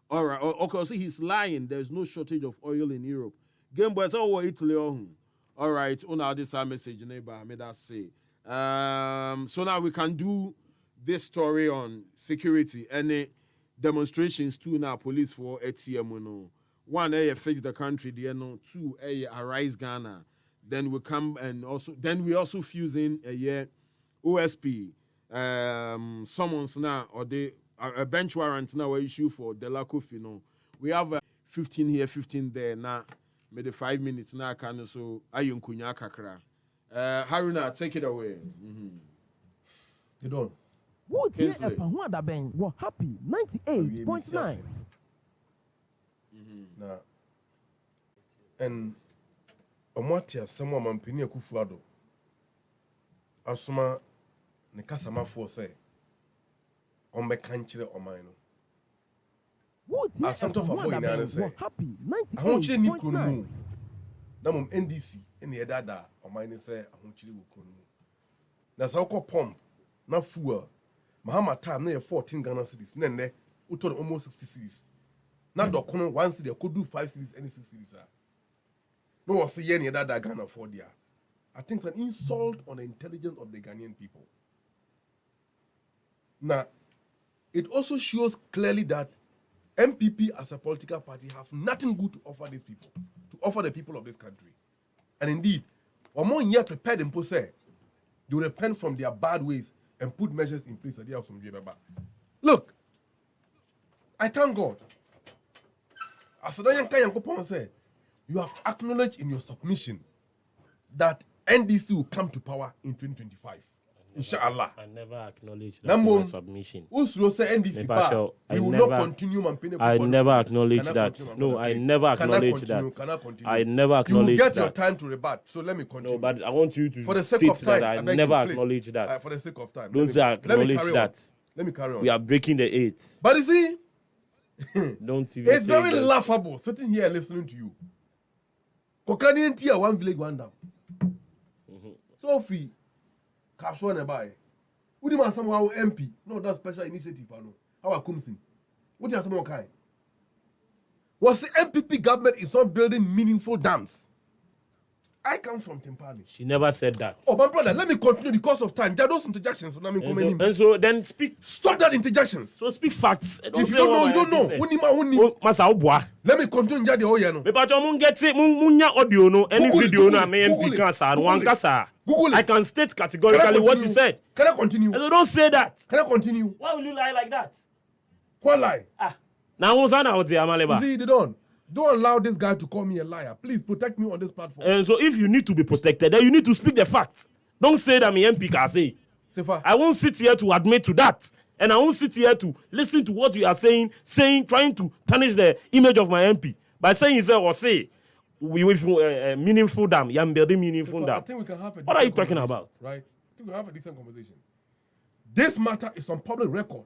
All right, okay, I'll say he's lying. There's no shortage of oil in Europe. Game Boy say, oh, Italy. All right, on this message, neighbor, may that say. So now we can do this story on security and demonstrations too now police for ATM no. One fix the country there no. Two arise Ghana. Then we come and we also fuse in OSP summons now or a bench warrant now issue for Delacofi no. We have 15 here 15 there now. Maybe 5 minutes now can so ayun kunya kakra. Haruna, take it away. You don't. What is a Pahwada Ben? We're happy 98.9. Now, and Omotia, someone Mampini Akufo-Addo. Asuma, Nekasama for say, on the country or mine. What is a Pahwada Ben? We're happy 98.9. Namum NDC any dada or mine say ahunchiri wukunu. Na sa ko pump na fuel. Mahama time na 14 Ghana cedis. Nene uto almost 60 cedis. Na dokono 1 cedi could do 5 cedis any 6 cedis. No was say any dada Ghana for there. I think it's an insult on the intelligence of the Ghanaian people. Now, it also shows clearly that MPP as a political party have nothing good to offer these people, to offer the people of this country. And indeed, one more year prepared and say they will repent from their bad ways and put measures in place that they have some Jebaba. Look, I thank God. As Adayan Kayankopon said, you have acknowledged in your submission that NDC will come to power in 2025. Inshallah. I never acknowledge that in my submission. Usro say NDC bar. We will not continue campaigning. I never acknowledge that. No, I never acknowledge that. Cannot continue. I never acknowledge that. You will get your time to rebut. So let me continue. No, but I want you to for the sake of time, that I never acknowledge that. For the sake of time. Don't say acknowledge that. Let me carry on. We are breaking the 8. But you see, don't even it's very laughable sitting here listening to you. Kokani Ntia, one village, one down. So free. Casual nearby. Would you want someone MP? No, that's special initiative. I know. How about Kumsin? What do you have some kind? Was the NPP government is not building meaningful dams? I come from Timpani. She never said that. Oh, my brother, let me continue because of time. There are those interjections. And so then speak. Stop that interjections. So speak facts. If you don't know, you don't know. Let me continue. Audio no any video no MP cancer one kasa. I can state categorically what she said. Can I continue? And so don't say that. Can I continue? Why will you lie like that? What lie? Now who's on out there, Amaliba? See, they don't allow this guy to call me a liar. Please protect me on this platform. And so if you need to be protected, then you need to speak the fact. Don't say that my MP can say. I won't sit here to admit to that. And I won't sit here to listen to what you are saying, trying to tarnish the image of my MP. By saying say, we with meaningful dam, I'm building meaningful dam. I think we can have a what are you talking about? Right? I think we have a decent conversation. This matter is on public record.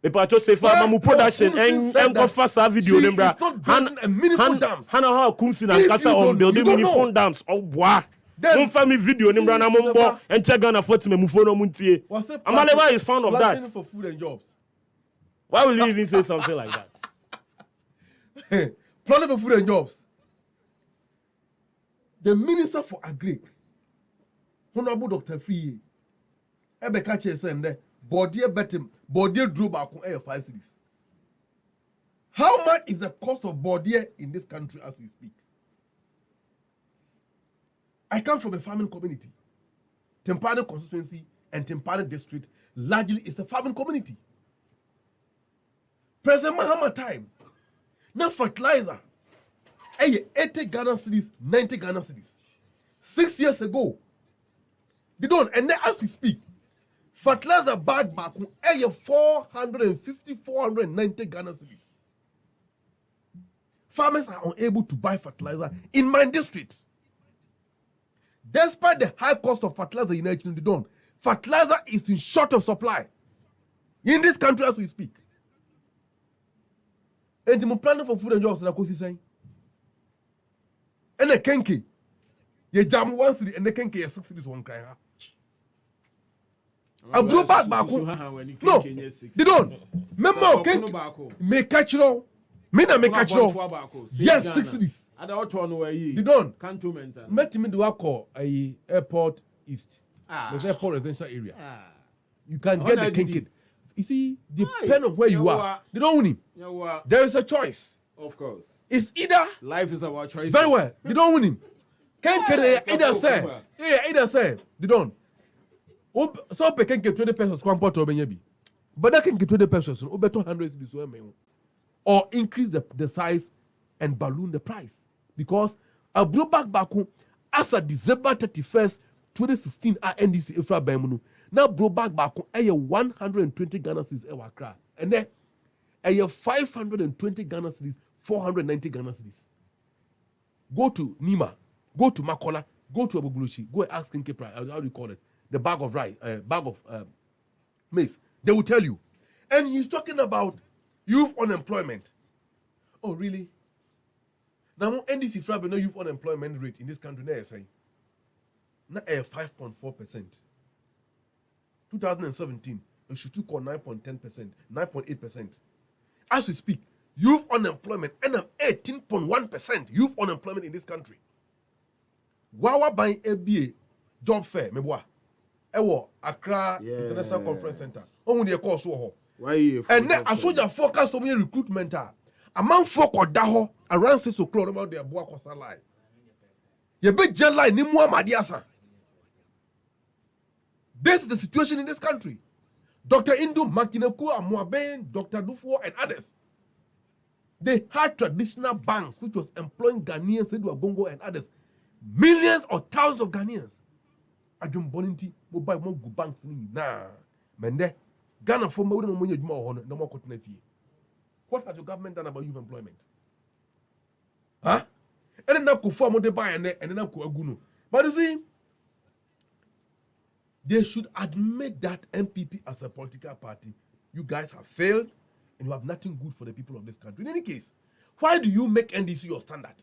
People just say, "Mamu production and confess a video." It's not building a meaningful dams. Hana how Kumsin and Kasa on building meaningful dams. Oh, boy. Don't find me video nimbra na mumbo and check on a photo me mufono muntie. Amaliba is fond of that. For food and jobs. Why will you even say something like that? Planning for food and jobs. The Minister for Agri, Honorable Dr. Free, Ebeka Chesem there. Bodier betim, Bodier drew back on 5 cities. How much is the cost of Bodier in this country as we speak? I come from a farming community. Tempane constituency and Tempane district largely is a farming community. President Mahama time. Now fertilizer. 80 Ghana cities, 90 Ghana cities. 6 years ago. They don't, and then as we speak, fertilizer bag back on 450, 490 Ghana cedis. Farmers are unable to buy fertilizer in my district. Despite the high cost of fertilizer in Nigeria, fertilizer is in short of supply in this country as we speak. And the planning for food and jobs, like what saying. And the Kenke, you jam 1 city and the Kenke 6 cities won't cry. I go back. No, they don't. Remember, make catch law. Me na make catch law. Yes, 6 cities. They don't. Met me do I call a airport east. There's airport residential area. You can get the kinkin. You see, depending on where you are, they don't win him. There is a choice. Of course. It's either life is our choice. Very well. They don't win him. Either say they don't. So pe can get 20 pesos kwampo to obenyebi. But that can get 20 pesos over 200 this way or increase the size and balloon the price because a blow back home as of December 31st 2016 at NDC infra bemunu now blow back home 120 Ghana cedis e and then 520 Ghana cedis 490 Ghana cedis. Go to Nima, go to Makola, go to Abuguluchi, go and ask Mprah, how do you call it? The bag of rice, bag of maize. They will tell you. And he's talking about youth unemployment. Oh, really? Now, NDC Frabe no youth unemployment rate in this country, now saying, now 5.4%. 2017, it should took on 9.10%, 9.8%. As we speak, youth unemployment and 18.1% youth unemployment in this country. Wawa buying ABA job fair, meboa. Ewo Accra International Conference Center. Omu de call so ho. And then as soldier focus on recruitment a man folk or daho around 6 o'clock about their boa kosa line. Ye be jet ni mu amadiasa. This is the situation in this country. Dr. Indu Makineku Amuaben, Dr. Dufo and others. They had traditional banks which was employing Ghanaians, Sedu Agongo and others. millions or thousands of Ghanaians. I don't bonity mobile more go banks nah. Mende Ghana for more than money more no more cotton fee. What has your government done about youth employment? Huh? And then go form the buy and then go aguno. But you see, they should admit that NPP as a political party, you guys have failed and you have nothing good for the people of this country. In any case, why do you make NDC your standard?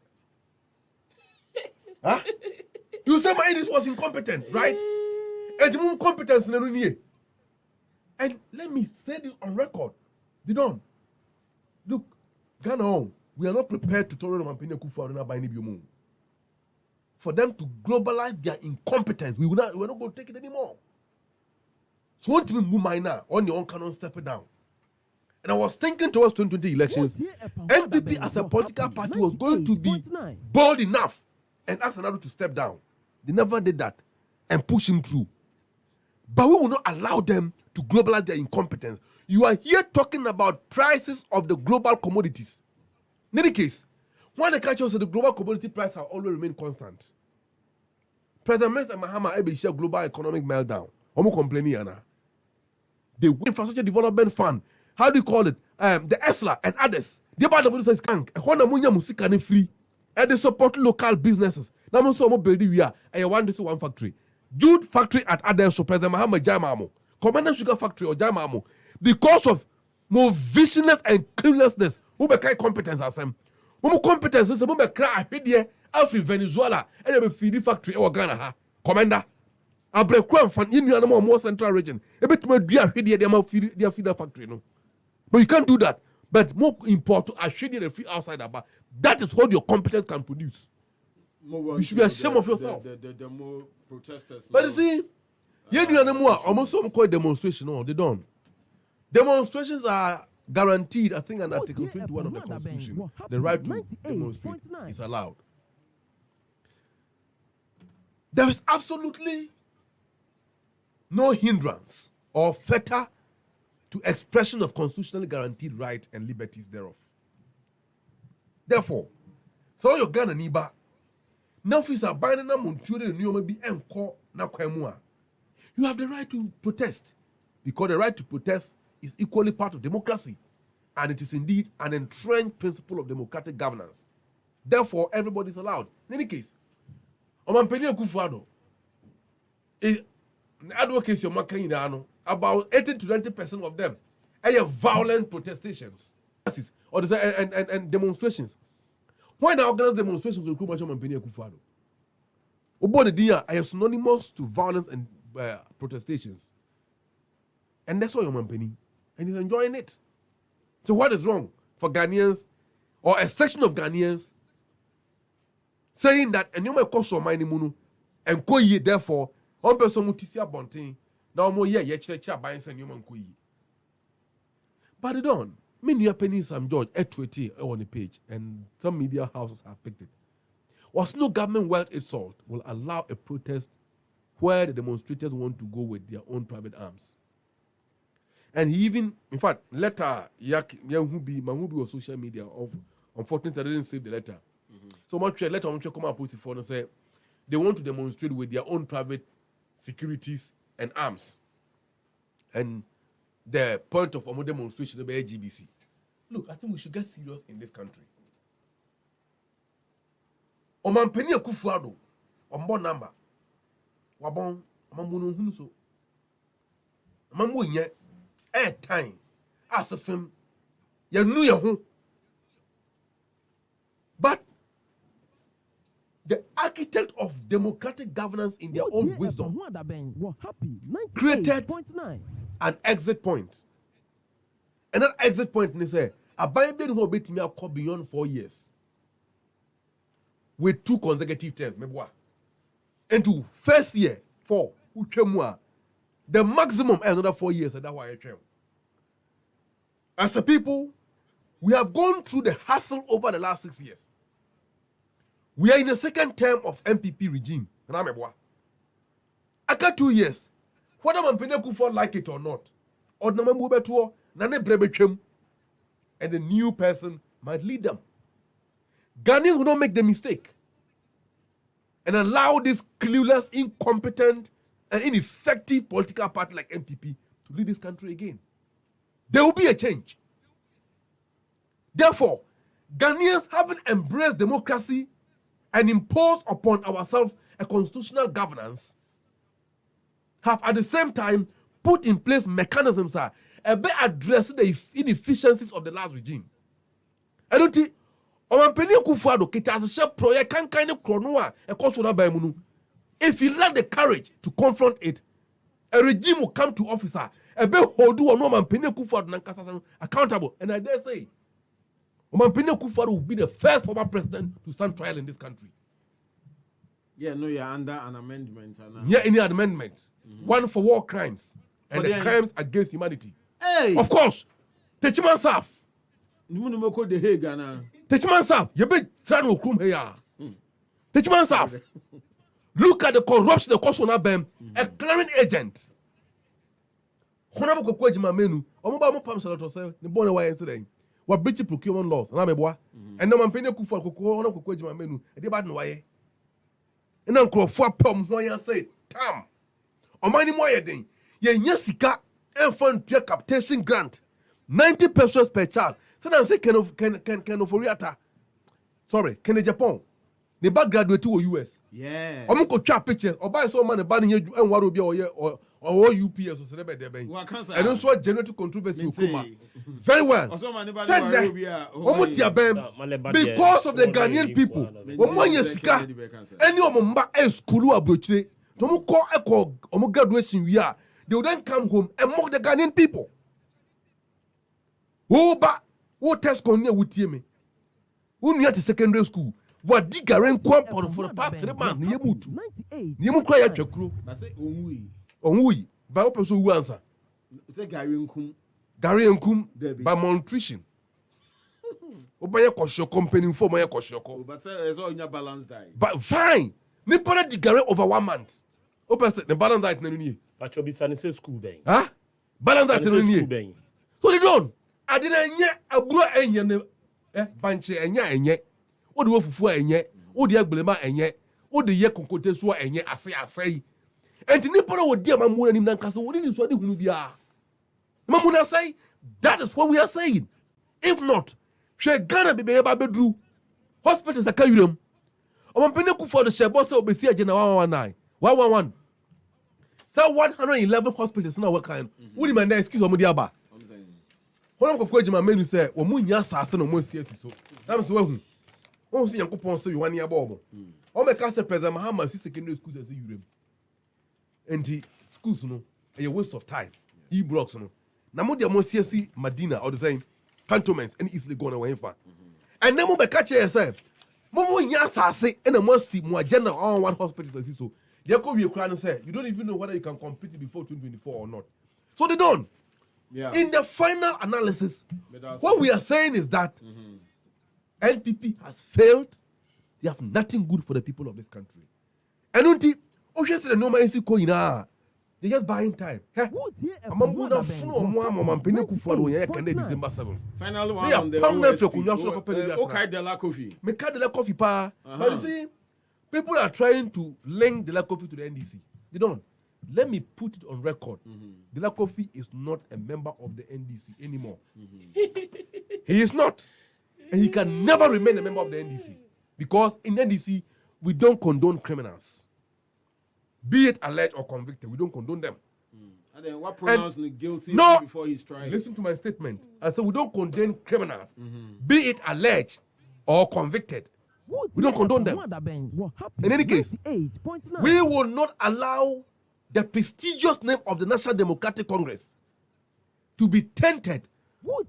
Huh? You say my NDC was incompetent, right? And the competence in the and let me say this on record. They don't. Look, Ghana, we are not prepared to tolerate Mampini Kufuor by any biomon. For them to globalize their incompetence, we're not going to take it anymore. So what do we move now on your own canon step down? And I was thinking towards 2020 elections, NPP as a political party was going to be bold enough and ask another to step down. They never did that and push him through. But we will not allow them to globalize their incompetence. You are here talking about prices of the global commodities. In any case, when the country said the global commodity price has always remained constant. President Mr. Mahama Ebe share global economic meltdown. Omo complaining yana. The Infrastructure Development Fund, how do you call it? The ESLA and others. They buy the money says kank. Hona munya musika ne free. And they support local businesses. Now mo so mo building we are. And one this one factory. Jude factory at others. So President Mahama Jamamo. Commander Sugar Factory or Jamamo. Because of more viciousness and cluelessness. Who be kai competence as them. Mo competence is mo be cry here after Venezuela and they be feed factory or Ghana ha. Commander. Abrekwan fan in you more central region. A bit more dear here they feed their feeder factory no. But you can't do that. But more important, I should the free outside about that is what your competence can produce. You should be ashamed of yourself. The more protesters. But you see, you do more almost some call demonstration. No, they don't. Demonstrations are guaranteed, I think, in Article 21 of the Constitution. The right to demonstrate is allowed. There is absolutely no hindrance or fetter to expression of constitutionally guaranteed rights and liberties thereof. Therefore, so your Ghana niba, now fees are binding them on children you may be encore na kwemua. You have the right to protest because the right to protest is equally part of democracy and it is indeed an entrenched principle of democratic governance. Therefore, everybody is allowed. In any case, Omampeni Kufuor, advocacy of Makayinano, about 80 to 90% of them are violent protestations or and demonstrations. Why they organize demonstrations with Kufuor Omampeni Kufuor? Obo the dia are synonymous to violence and protestations. And that's why Omampeni. And he's enjoying it. So what is wrong for Ghanaians or a section of Ghanaians saying that and you may cause some money munu and ko ye therefore one person mutisia bonting now more ye church buying send you man ko ye. But they don't. Me new penny Sam George at on the page and some media houses have picked it. Was no government wealth itself will allow a protest where the demonstrators want to go with their own private arms. And he even, in fact, letter Mahubi on social media of unfortunately I didn't save the letter. Mm-hmm. So much letter come up post for and say they want to demonstrate with their own private securities and arms. And the point of our demonstration of the GBC. Look, I think we should get serious in this country. Omampeni Kufuor, ombo number. Wabon, Mamunu Hunso. Mamunye. Time as a film, you knew your home. But the architect of democratic governance in their own wisdom created an exit point. And that exit point, they say, a Bible who obeyed me beyond 4 years with 2 consecutive terms. And to first year, 4, who came the maximum another 4 years, and that's why I came. As a people, we have gone through the hassle over the last 6 years. We are in the second term of NPP regime. After 2 years, whether Mampeni Kufuor like it or not, and the new person might lead them. Ghanaians will not make the mistake. and allow this clueless, incompetent, and ineffective political party like NPP to lead this country again. There will be a change. Therefore, Ghanaians having embraced democracy and imposed upon ourselves a constitutional governance have at the same time put in place mechanisms that address the inefficiencies of the last regime. I don't think if he lack the courage to confront it, a regime will come to office accountable. And I dare say, Omampene Kufuor will be the first former president to stand trial in this country. Yeah, no, you're under an amendment. Yeah, any amendment. One for war crimes and the crimes against humanity. Hey! Of course, Techiman Saf. Techiman Saf, you be trying to come here. Techiman Saf. Look at the corruption the cost on them. A clearing agent. Honorable Kokwejima Menu, Omoba Pam Salato say, the born away incident. What breaching procurement laws, and I'm a boy. And no man paying Kufuor Kokwejima Menu, and they bad no way. And Uncle Pom, why I say, Tam. Or money more thing. Ye Yesika and fund captation grant. 90 pesos per child. So then say can of Oriata. Sorry, can Japan. The back graduate to US. Yeah. I'm going to pictures or buy some money banning you and what will be or UPS or celebrate their bank. And also generate controversy will come up. Very well. Send them. Because of the Ghanaian people. Any of them a school abroad. Don't call echo or graduation we are. They will then come home and mock the Ghanaian people. Oh, but what test con near with me? When we at secondary school. What digger for the past 3 months? Niemu cry at your crew. Onui, by open so answer. It's a Gary and Kum by malnutrition. Obaya Kosho company for my Koshoko. But it's all in your balance diet. But fine. Nipona digger over 1 month. Open the balance diet. But you'll be sunny school bang. Huh? Balance diet. So they don't. I didn't yet a bro and banche and ya. What do you for enye? What do you blame enye? What do you concote so enye? I say. And Nipona would dear Mamuna in Nankasa. What is what you will be? Mamuna say that is what we are saying. If not, she gonna be able to do hospitals are carrying them. Omampene for the Shebosa obesi agenda 111. So 111 hospitals now working. What do you mean? Excuse me, Diaba. When I'm going to menu say, "When we are assassin or more serious, so that's why we see Uncle Pon say 1 year bob." All my cancer president Muhammad secondary schools as you and the schools no a waste of time. E blocks no. Na mo dia mo CSC Medina or the same cantonments and easily gone away far. And then mo be catch here say, "Mo nya assassin and mo see mo agenda on one hospital as so." They come we cry and say, "You don't even know whether you can compete before 2024 or not." So they don't. Yeah. In the final analysis, what we are saying is that NPP has failed. They have nothing good for the people of this country. And until the no man they're just buying time. Finally, one on the Okay, de la coffee. Make de la coffee pa. But you see, people are trying to link de la coffee to the NDC. They don't. Let me put it on record. De la Kofi is not a member of the NDC anymore. He is not. And he can never remain a member of the NDC. Because in NDC, we don't condone criminals. Be it alleged or convicted, we don't condone them. And then what pronounced guilty before he's tried? Listen to my statement. I said we don't condone criminals. Be it alleged or convicted. We don't condone them. In any case, we will not allow the prestigious name of the National Democratic Congress to be tainted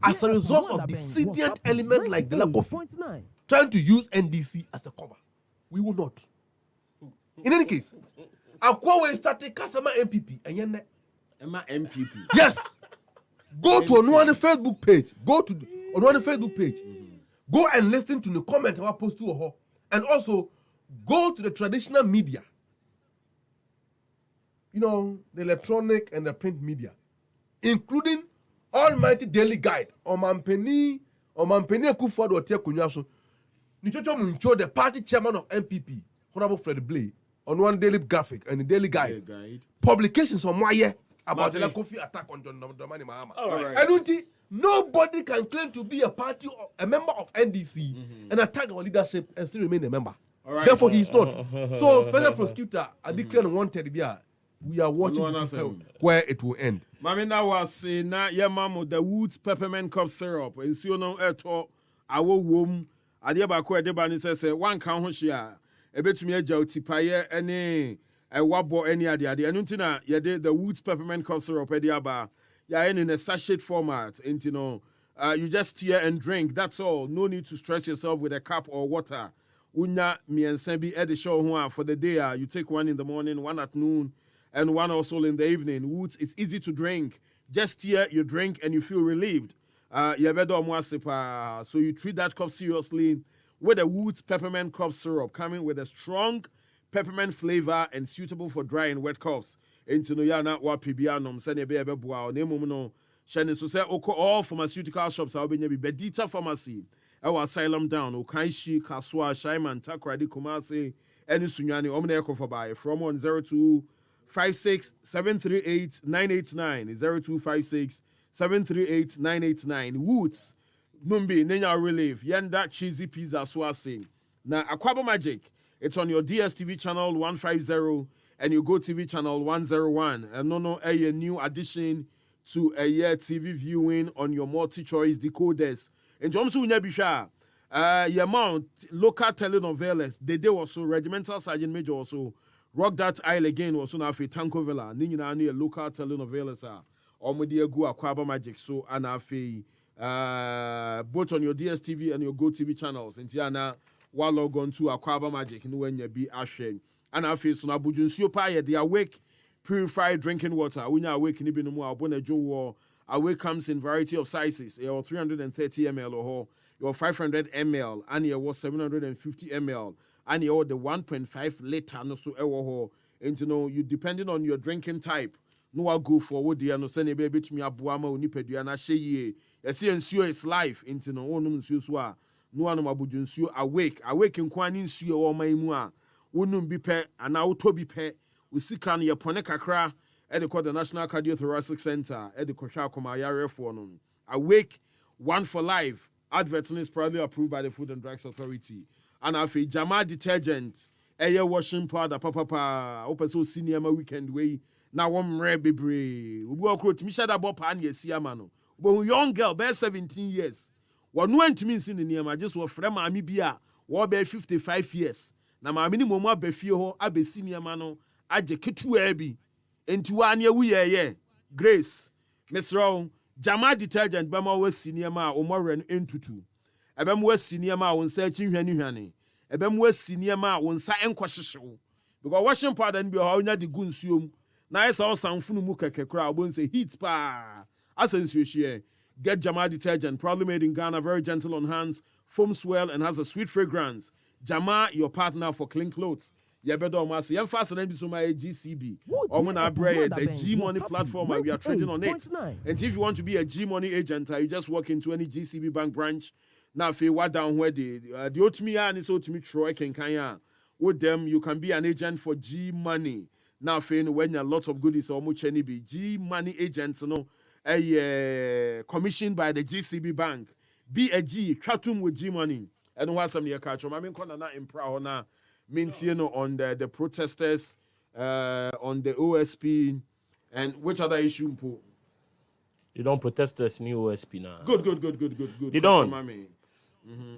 as a result of dissident element like De La Kofi trying to use NDC as a cover. We will not. In any case, Akwawe started Kasama NPP and MPP. Yes. Go to Onuane Facebook page. Go to Onuane Facebook page. Go and listen to the comment about post to her, and also go to the traditional media. You know, the electronic and the print media, including Almighty Daily Guide, Omampeni Kufuor Otie Kunyaso, Nichocho Muncho, the party chairman of NPP, Honorable Fred Blay, on one daily graphic and a daily guide. Publications on why about the Kofi attack on John Dramani Mahama. Right. And nobody can claim to be a party or a member of NDC and attack our leadership and still remain a member. Right. Therefore, he is not. So, special prosecutor, I declare wanted. We are watching this where it will end. Mami na was saying na your mama the Woods peppermint cough syrup and so no eto awo wom ade ba ko ede ba ni say one kan ho hia e betumi agya otipaye ene wabo any ade enu ntina ye de the Woods peppermint cough syrup ede aba ya in a sachet format and you just stir and drink, that's all. No need to stress yourself with a cup or water. Unya miensen bi ede show ho for the day you take one in the morning, one at noon and one also in the evening. Woods is easy to drink. Just here you drink and you feel relieved. So you treat that cough seriously with a Woods peppermint cough syrup coming with a strong peppermint flavor and suitable for dry and wet coughs. Into no yana wa pibianom sene be bua nemu no shene so say all pharmaceutical shops are be Bedita Pharmacy. Our Asylum Down, Okaishi, Kaswa, Shaiman, Takradi, Kumasi, any Sunyani, Omne Echo for buy from 0256 738 989 0256 738 989 Woods Numbi Nenya Relief Yanda Cheesy Pizza Swasi. Now Aquaba Magic, it's on your DSTV channel 150 and your Go TV channel 101. And no a new addition to a year TV viewing on your multi-choice decoders. And Jomsu Nyabisha, your mount local telenovelas, they also Regimental Sergeant Major also Rock That Isle Again was on Afi Tanko Villa, Nina near local telenovelas or Media Gu Aquaba Magic, so Anafi both on your DSTV and your Go TV channels. And Tiana, while log on to Aquaba Magic, and when you be ashing. Anafi so Nabujun Siopa, the awake purified drinking water. When you awake in Ibinu, Abona Joe. Awake comes in variety of sizes. Your 330 ml or your 500 ml, and your 750 ml, and your the 1.5 liter. No so and you depending on your drinking type. No, I'll go for what the no send baby to me abuama unipeduana sheye. See ensure it's life into no one sua. No one abujunsu awake in kwanin suya or my mua. Wouldn't be pet and now to be pet. We see can your ponekakra. The National Cardiothoracic Center, the Kosha Komayare Forum. Awake, one for life. Advertising is proudly approved by the Food and Drugs Authority. And afi Jama detergent, air washing powder, papa, open so senior weekend way. Now one rare baby. We walk out to Mishada Bopan, yes, Yamano. But young girl, bear 17 years. What went to me in the name, I just was from Amibia, war bear 55 years. Now my minimum be fear, I be senior mano, I just kitu ebi. Into 1 year we ye Grace Miss Row Jama detergent bama was senior ma or more into 2. Ebem was senior ma on searching Hany. Ebem was senior ma on sa enquashisho. Because washing powder and be how the gunsium. Nice all sound funumuka kekra won't say heat pa. As you share. Get Jama detergent, proudly made in Ghana, very gentle on hands, foams well and has a sweet fragrance. Jama, your partner for clean clothes. Yeah, better almost. Yeah, faster than my GCB. Or when I bring the G Money platform, we are trading on it. And if you want to be a G Money agent, you just walk into any GCB bank branch. Now, if you what down where the Otmi and it's Otmi Troy can kaya. With them, you can be an agent for G Money. Now, when a lot of goodies or much any be G Money agents, commissioned by the GCB bank. Be a G, Chatum with G Money. And what's some near catch? I mean, not Mprah now. Means on the protesters, on the OSP, and which other issue? They don't protesters new OSP now. Good. They don't.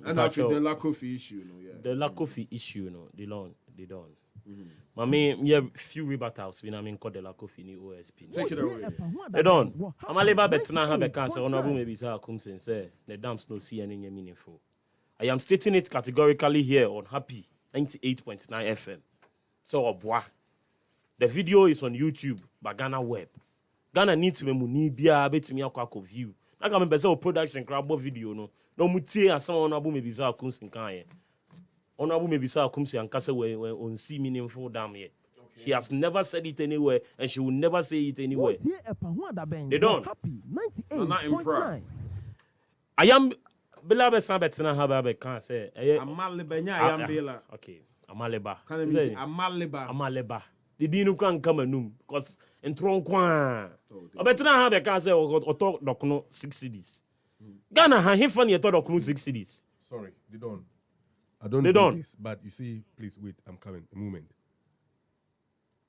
And after the Lakofi issue, The Lakofi issue, they don't. Mami, we have few rebuttals when I mean called the Lakofi new OSP. Take it away. They don't. Amaliba betina have a cancer. Honorable maybe say comes and say the dams no see any meaningful. I am stating it categorically here on Happy 98.9 FM. So, the video is on YouTube by Ghana Web. Ghana needs me money, be a bit me a view. I can remember production crab video. No mutie and someone abu maybe za comes in Kanye. Honorable maybe sa comes and Casa when on see meaningful damn yet. She has never said it anywhere and she will never say it anywhere. They don't. Not Mprah. I am. Bela be san betina ha ba be kan say Amaliba nya yam bela. Okay. Amaliba. Amaliba. The dinu can come and because in Tronquan. I bet now have a car say or talk docuno 6 cities. Ghana ha he funny thought docuno 6 cities. Sorry, they don't. I don't They do don't. this, but you see, please wait, I'm coming. A moment.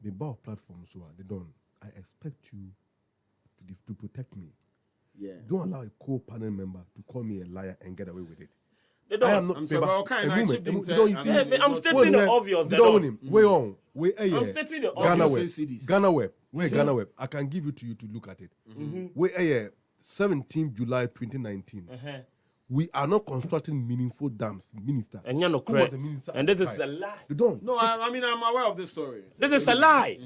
The bar platform, so they don't. I expect you to protect me. Yeah. Don't allow a co-panel member to call me a liar and get away with it. They don't. I am not. I'm sorry, but okay, a I moment. chipped in You know, you see, I'm stating the obvious. They don't. Wait on. Wait, I'm stating the Ghana obvious. Web. Ghana Web. Where Ghana Web? I can give it to you to look at it. Wait, 17 July 2019. We are not constructing meaningful dams, Minister. And you're not Who was correct. the minister And at this the is a time? lie. You don't. No, I mean, I'm aware of this story. This is a lie.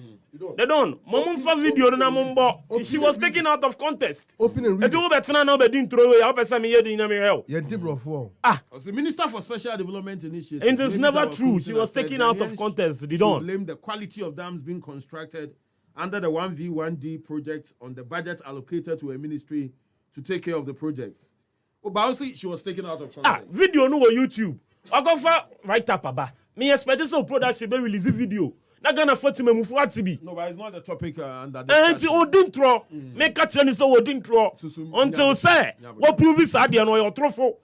They don't. Momumfa video na mumbo. She was taken out of context. Open and read It will better now be didn't throw away. I hope some here in America. Yeah, Debra for. As the Minister for Special Development Initiative. And it's never our true. She was said taken out of Ghanaians context. They should don't. blame the quality of dams being constructed under the 1V1D project on the budget allocated to a ministry to take care of the projects. Oh, but also she was taken out of context. Video no on YouTube. I go for right up aba. Me expect some product she be release video. Na Ghana 40 me mufu atibi. No, but it's not the topic under And discussion. odintro. Me catch any so odintro. Until say what prove this idea no your trofo.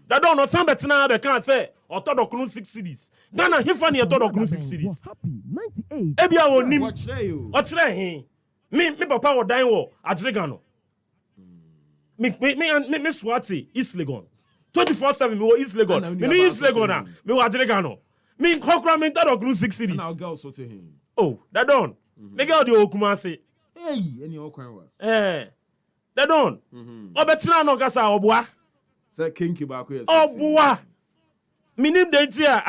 That don't know some better now be can say or third of 6 cities. Ghana he funny third of 6 cities. Happy 98. Ebia onim. Watch there you. Otre he. Me papa wo dan wo Adregano. Me swati East Legon. 24/7 me wo East Legon. Me no East Legon na. Me wo Adregano. Me kokra me third of 6 cities. Now girls so to him. Oh, that don't. Me girl the Okumase. Hey, any okwan wa. That don't. Obetina no kasa oboa. Say kinky back here. Oboa. Minim de tia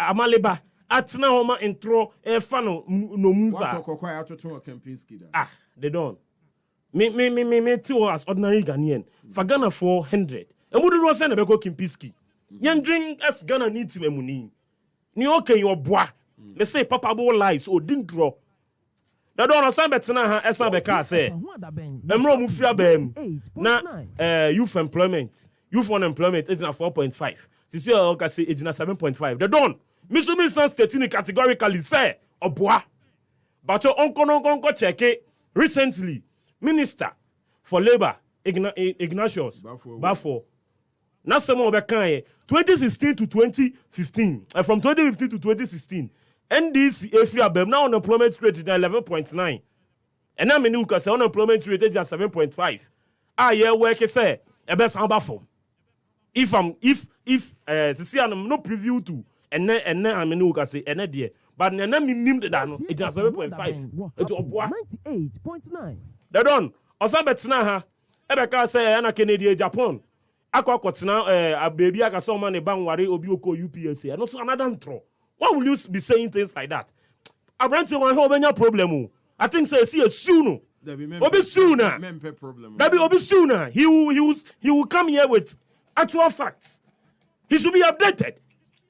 Amaliba. Atina homa intro fa no muza. What okwa atoto Kempinski da. They don't. Me too as ordinary Ghanaian. For Ghana 400. And we do send a beko Kempinski. Yan drink as Ghana needs me money. Ni okay your boy. Let's say Papa Bo lies or didn't draw. That don't understand better now as I beka say. Emro mufia bem. Na youth employment. Youth unemployment is na 4.5. Sisi o ka say is na 7.5. They don't. Misumi san stating categorically say oboa. But your uncle check it recently. Minister for Labor Ignatius Bafo. Na semo obeka 2016 to 2015. From 2015 to 2016. NDC Efri Abem now unemployment rate is 11.9. And now many say unemployment rate is 7.5. Yeah work say e best hamba form. If see I'm no preview to and then I mean say and there. But na me nim the no it is 7.5. It oboa 98.9. They don't. Osa betina ha. Ebeka say na Canada Japan. Akwa a baby aka so man e ban ware obi oko UPSA. And also another intro. Why will you be saying things like that? Abranti wan ho benya problem. I think say see a soon. Obi sooner. That be obi sooner. He will come here with actual facts. He should be updated.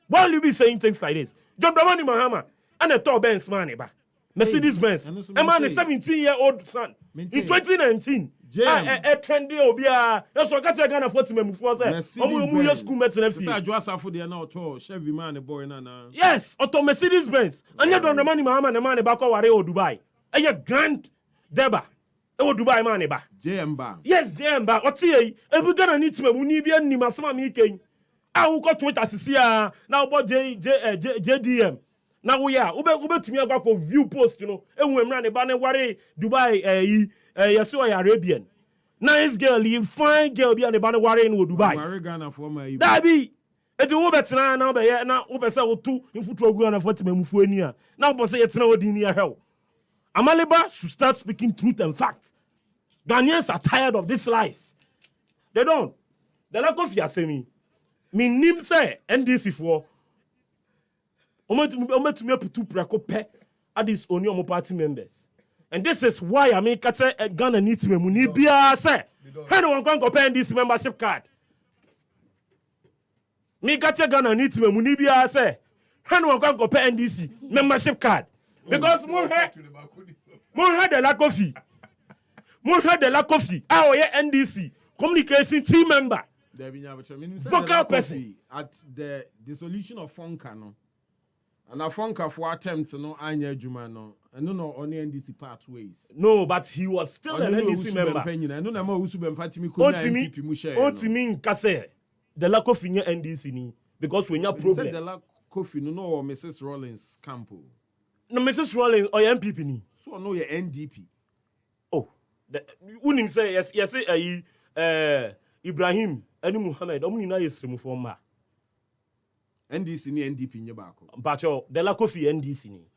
Why will you be saying things like this? John Dramani Mahama and a top Benz man ba. Mercedes Benz. A man is 17-year-old son. In 2019. A trendy obia. That's what catch Ghana 40 memufo say. Omu school medicine FT. Say Joasa for the now to Chevy man the boy na. Yes, auto Mercedes Benz. Anya don the money Mahama the man ba ko ware o Dubai. A grand deba. E o Dubai man ba. JM ba. Yes, JM ba. Oti e bu Ghana ni time mu ni bia ni masama mi ken. A wo ko Twitter sisia na wo JDM. Now we are ube to me go view post, you know. Enwemra ne ba ne ware Dubai yeso Arabian. Nice girl, you fine girl be ne ba ne ware in Dubai. Ware Ghana for my. That be e do betina na be ye na ube say otu mfutu ogu na 40 mamufu ani a. Na ube say yetina odi ni hell. Amaliba should start speaking truth and facts. Ghanaians are tired of these lies. They don't. They not go for asemi. Me nim say NDC for to me up to precope at these only party members. And this is why I mean catch Ghana needs me money bia say. Anyone can compare this membership card. Me catch Ghana needs me money bia say. Anyone can compare NDC membership card. Because more had the lack of fee. More had the lack of fee. Our NDC communication team member. Vocal person at the dissolution of Fonkano. And a Fonka for attempt no anya juma no. And no only NDC pathways. No, but he was still an NDC member. I don't know who to be party me NPP mushe. Otimi nkase. The lack of NDC ni because when you problem. Said the lack Kofi no or Mrs. Rollins Campo. No, Mrs. Rollins or NPP ni. So no your NDP. Oh, unim say yes Ibrahim and Muhammad. Omuni na yesremu for ma. NDC ni NDP nye bako. Bacho, the lack of NDC ni.